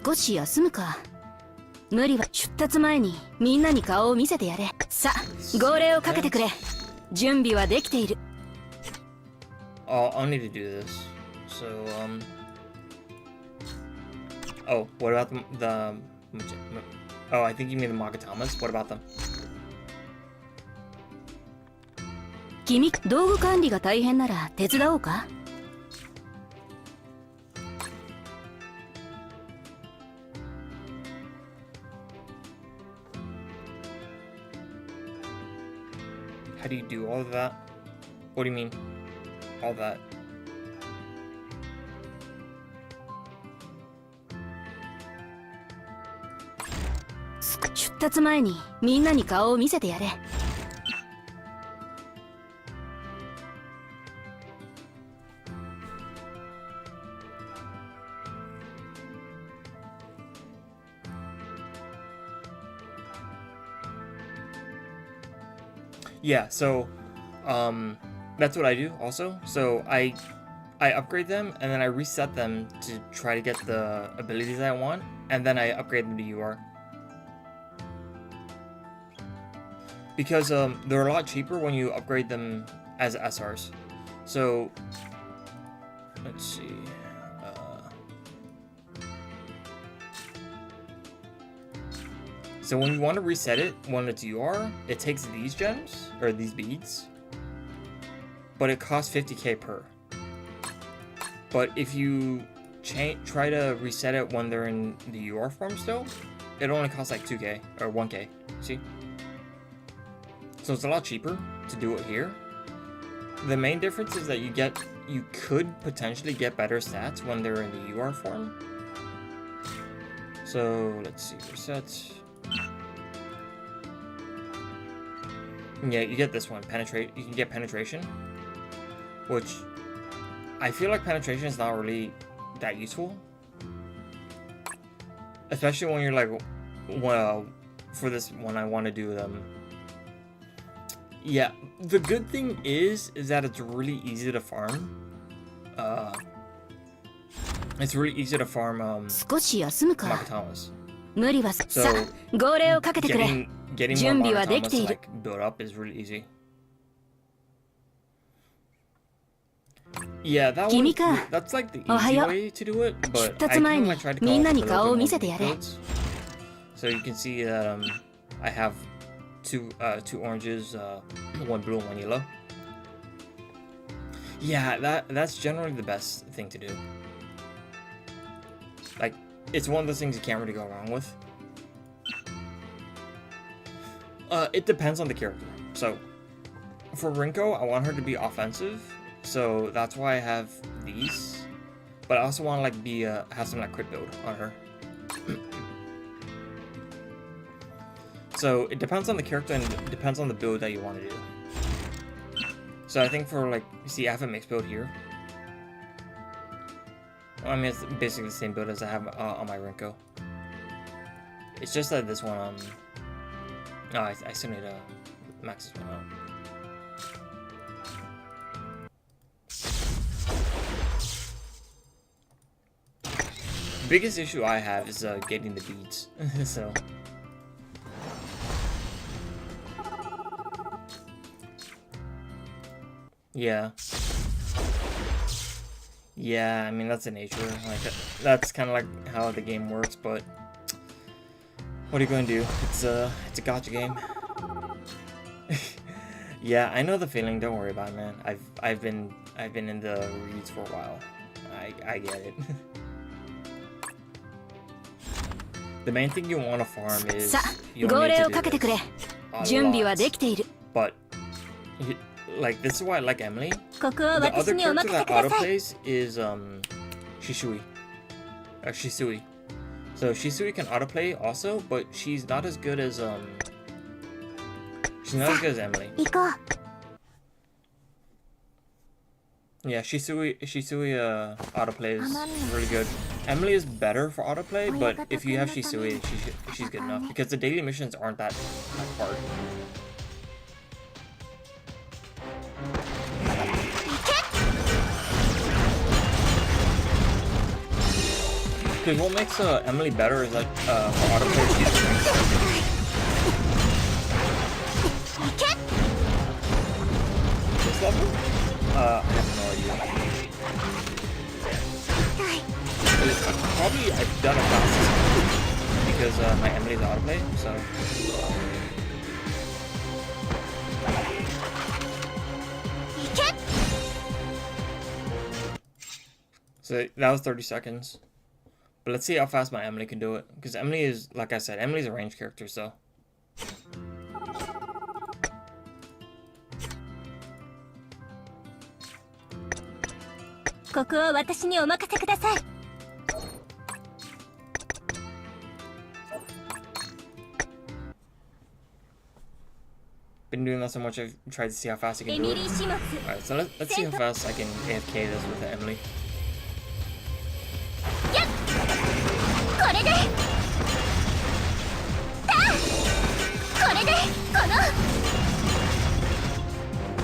少し休むか。無理は出立前にみんなに顔を見せてやれ。さあ、号令をかけてくれ。準備はできている。I'll need to do this. So oh, what about the oh, I think you mean the Magatamas. What about them? 君、道具管理が大変なら手伝おうか。How do you do all of that? What do you mean? All that?出立前にみんなに顔を見せてやれ。Yeah, so that's what I do also. So I upgrade them and then I reset them to try to get the abilities I want, and then I upgrade them to UR. Because they're a lot cheaper when you upgrade them as SRs. So let's see. So when you want to reset it when it's UR, it takes these gems, or these beads, but it costs 50k per. But if you try to reset it when they're in the UR form still, it only costs like 2k, or 1k, see? So it's a lot cheaper to do it here. The main difference is that you could potentially get better stats when they're in the UR form. So let's see, reset. Yeah, you get this one, penetrate. You can get penetration, which I feel like penetration is not really that useful, especially when you're like, well, for this one I want to do them. Yeah, the good thing is that it's really easy to farm. It's really easy to farm 少し休むか。 Makatamas. 無理はさ So あ号令をかけてくれ。 getting more 準備はできて Makatamas い to る。 like build up is really easy. Yeah, that 君か。 that's like the おは easy よう。 way to do it, 出 but I 立前 think に I tried to み come んな up に with a 顔 little を bit 見 more せてやれ。 builds. So you can see that I have two oranges, one blue and one yellow. Yeah, that's generally the best thing to do. Like, it's one of those things you can't really go wrong with. It depends on the character. So, for Rinko, I want her to be offensive, so that's why I have these. But I also want to like have some like crit build on her. So it depends on the character and it depends on the build that you want to do. So I think for like, see, I have a mixed build here. Well, I mean, it's basically the same build as I have on my Rinko. It's just that this one, oh, I still need to max this one out. The biggest issue I have is getting the beads, so. Yeah. Yeah, I mean, that's the nature. Like, that's kind of like how the game works, but what are you going to do? It's a gacha game. Yeah, I know the feeling. Don't worry about it, man. I've been in the reads for a while. I get it. The main thing you want to farm is さあ you 号 need 令 to をかけて do くれ。 this a 準備は lot. できている。 But like, this is why I like Emily. ここは The 私 other にお character 任せ that ください。 autoplays is Shisui. Shisui. So Shisui can autoplay also, but she's not as good as she's not as good as Emily. 行こう。 Yeah, Shisui autoplays really good. Emily is better for autoplay, but if you have Shisui, she's good enough because the daily missions aren't that hard. Because what makes Emily better is that for autoplay she's strength. This level? I have no idea. Probably I've done it fastest because my Emily's autoplay, so. So that was 30 seconds. But let's see how fast my Emily can do it. Because Emily is, like I said, Emily's a ranged character, so. ここは私にお任せください。 Been doing that so much, I've tried to see how fast I can do it. エミリー始末。 Alright, so let's see how fast I can AFK this with Emily. これで。たあ。これでこの。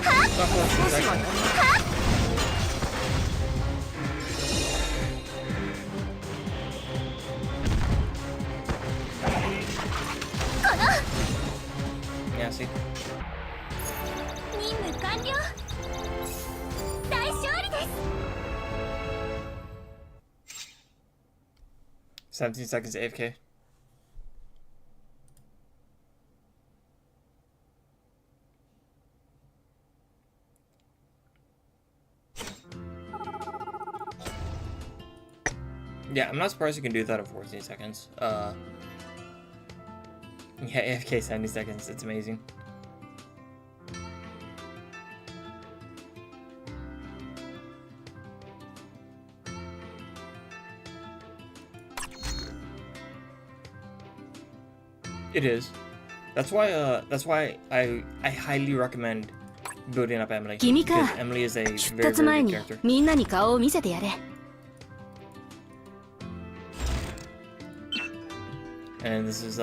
はっ。 Not close to the second. はっ。 この。 Yeah, see? 任務完了。大勝利です。 17 seconds AFK. Yeah, I'm not surprised you can do that in 14 seconds. Yeah, AFK 70 seconds. It's amazing. It is. That's why I highly recommend building up Emily. 君か Because Emily is a 出 very, 発前 very に good character. みんなに顔を見せてやれ。 And this is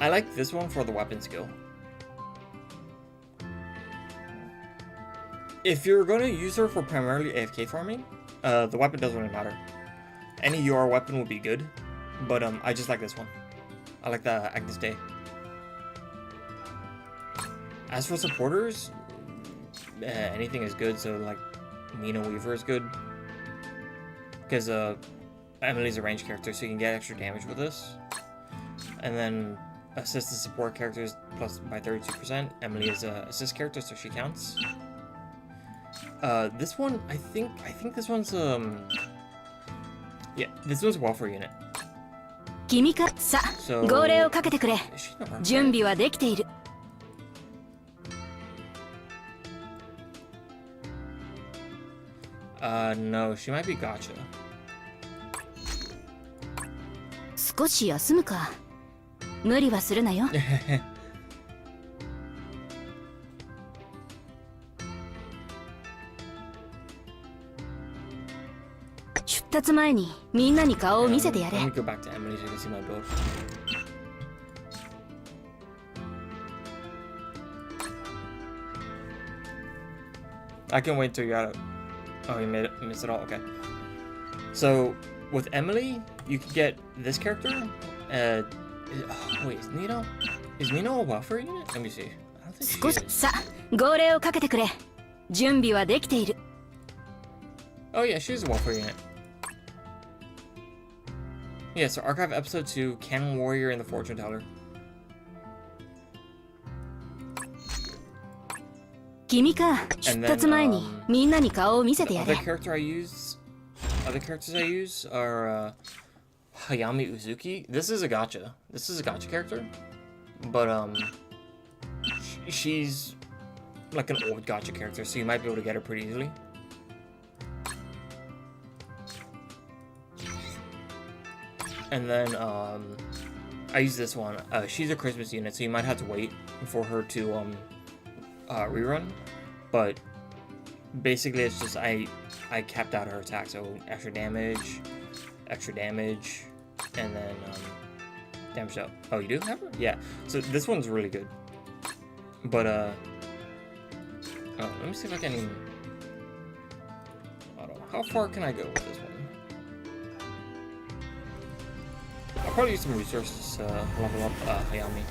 I like this one for the weapon skill. If you're going to use her for primarily AFK farming, the weapon doesn't really matter. Any UR weapon would be good, but I just like this one. I like the Agnes Day. As for supporters, anything is good. So like Nina Weaver is good because Emily's a range character, so you can get extra damage with this. And then assisted support characters plus by 32%. Emily is a assist character, so she counts. This one, I think this one's yeah, this one's a welfare unit. 君かさあ号令をかけてくれ。 Is she not welfare? 準備はできている。 No, she might be gotcha. 少し休むか。無理はするなよ。出発前にみんなに顔を見せてや Let me れ。 go back to Emily so you can see my build. I can wait till you got it. Oh, you missed it all. Okay. So with Emily, you can get this character. Wait, is Nino a welfare unit? Let me see. I don't think she 少し is. さあ号令をかけてくれ。準備はできている。 Oh yeah, she's a welfare unit. Yeah, so Archive Episode 2, Canon Warrior and the Fortune Teller. 君か出発前にみんなに顔を見せてや The れ。 other characters I use are Hayami Uzuki. This is a gacha. This is a gacha character, but she's like an old gacha character, so you might be able to get her pretty easily. And then I use this one. She's a Christmas unit, so you might have to wait for her to rerun. But basically, it's just I capped out her attack, so extra damage, and then damage up. Oh, you do have her? Yeah. So this one's really good. But oh, let me see if I can. I don't know. How far can I go with this one? I'll probably use some resources to level up Hayami.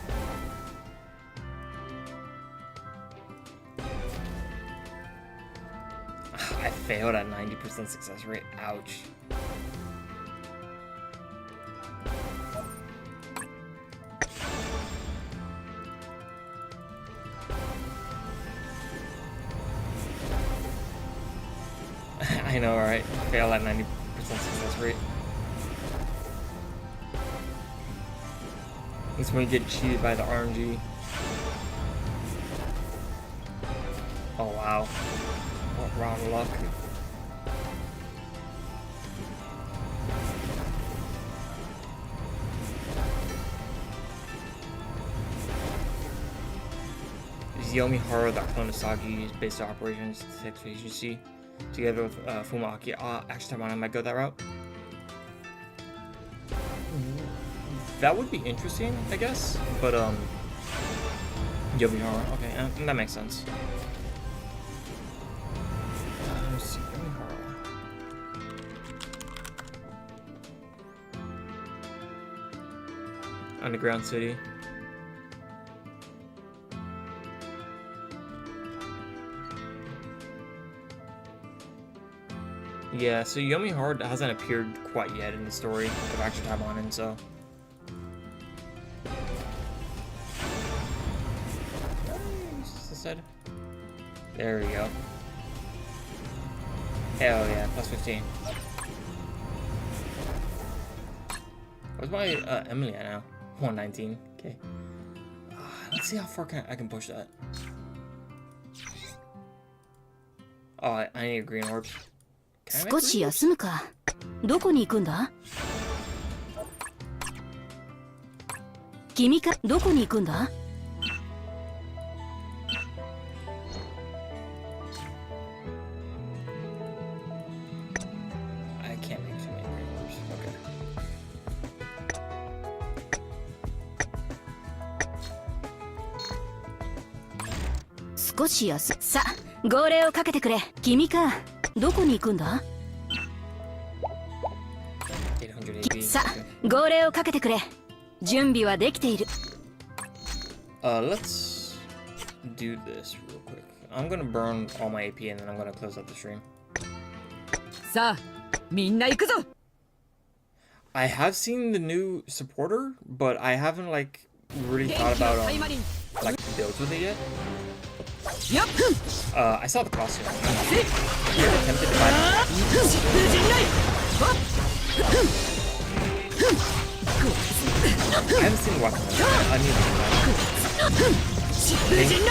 I failed at 90% success rate. Ouch. I know, right? Fail at 90% success rate. That's when you get cheated by the RNG. Oh wow. What round of luck. Is Yomi Haru that clone Asagi's base operations detective agency together with Fumaaki? Actually, Taimanin might go that route. That would be interesting, I guess, but Yomi Haru, okay, that makes sense. Let's see, Yomi Haru. Underground City. Yeah, so Yomi Haru hasn't appeared quite yet in the story of Action Taimanin, so. There we go. Hell yeah, plus 15. Where's my Emily at now? 119. Okay. Let's see how far I can push that. Oh, I need green orbs. Can I make 少し休むか。どこに行くんだ？君かどこに行くんだ？ I can't make too many great moves. Okay. 少し休さ号令をかけてくれ。君かどこに行くんだ？ 800 AP. さ号令をかけてくれ。準備はできている。 Let's do this real quick. I'm gonna burn all my AP and then I'm gonna close out the stream. さあみんな行くぞ。 I have seen the new supporter, but I haven't like really thought about Taimanin. like builds with it yet. やっ I saw the costume. I'm tempted to buy it. 陣内 I haven't seen the weapon. I need to buy it. 陣内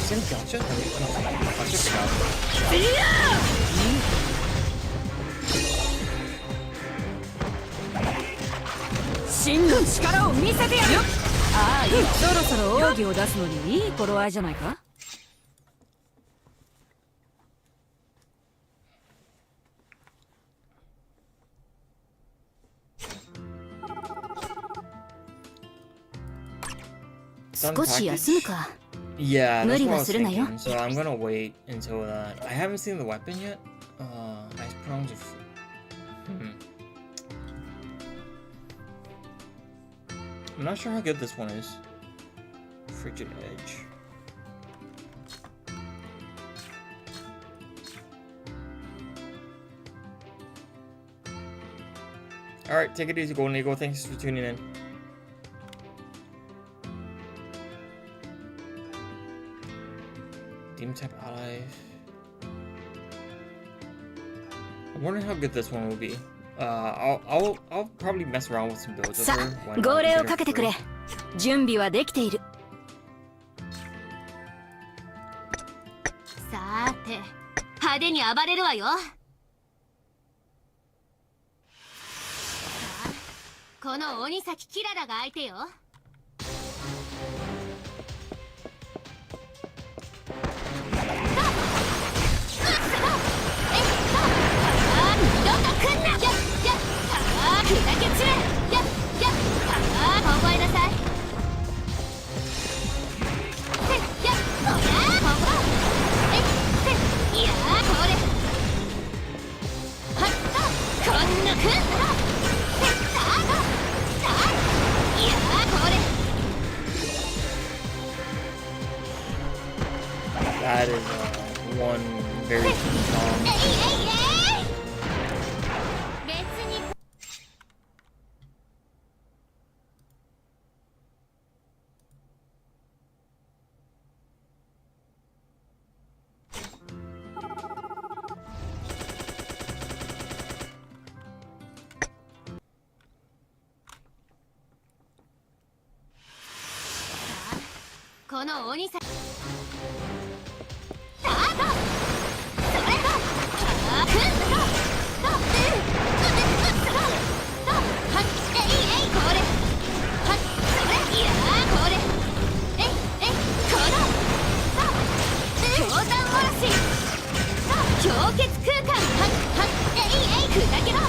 Same gotcha? No, gotcha for now. 真の力を見せてやる。ああ、そろそろ奥義を出すのにいい頃合いじゃないか。 少し休むか。 Yeah, that's what I was 無理はするなよ。 thinking. So I'm gonna wait until that. I haven't seen the weapon yet. Ice prongs of. I'm not sure how good this one is. Frigid Edge. Alright, take it easy, Golden Eagle. Thanks for tuning in. Demon type ally. I'm wondering how good this one will be. I'll probably mess around with some builds with さ her あ when 号 I 令 get を her かけてく free. れ。準備はできている。さーて派手に暴れるわよ。さあこの鬼崎キララが相手よ。That is one very key song. 別に この鬼さ氷結空間えいえい砕けろ氷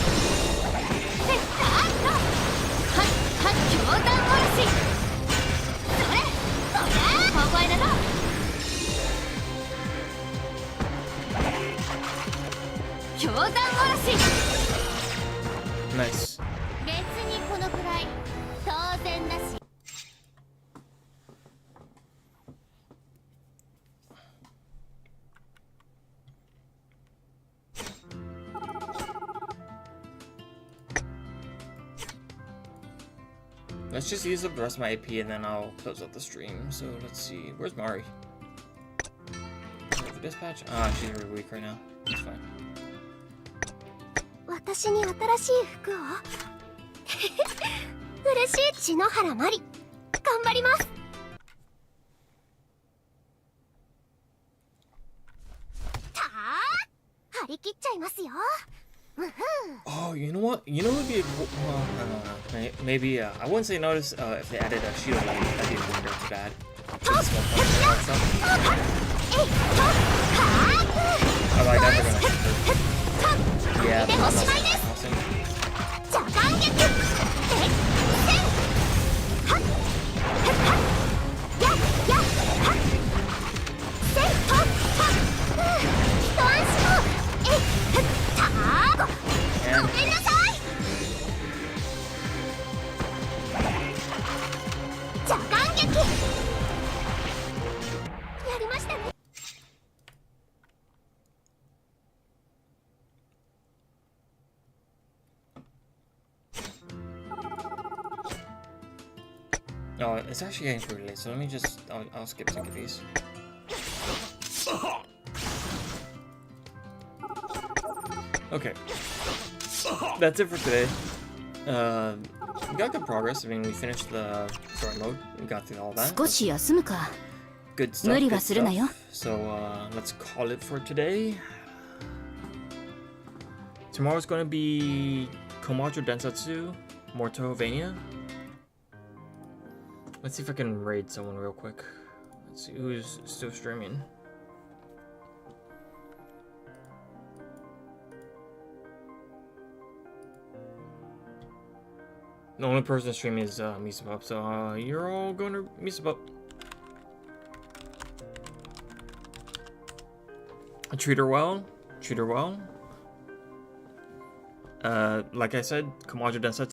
山おろしそれそりゃ小声だぞ氷山おろし Nice. 別にこのくらい当然だし Let's just use up the rest of my AP and then I'll close out the stream. So let's see. Where's Mari? The dispatch? Ah, she's really weak right now. That's fine. 私に新しい服を嬉しい篠原麻里頑張りますたあ張り切っちゃいますよ Oh, you know what? You know what would be a cool... Well, maybe, I wouldn't say notice if they added a shield light. That'd be a wonder to that. Just smoke punch and all that stuff. Oh, like, that's gonna hurt. Yeah, that's awesome. Oh, it's actually getting pretty late, so let me just... I'll skip some of these. Okay. That's it for today. We got good progress. I mean, we finished the story mode. We got through all that. 少し休むか。 Good stuff, 無理 good はするなよ。 stuff. So, let's call it for today. Tomorrow's going to be Komajo Densatsu, Mortovania. Let's see if I can raid someone real quick. Let's see who's still streaming. The only person streaming is Misapup, so you're all going to Misapup. Treat her well. Treat her well. Like I said, Komajo Densetsu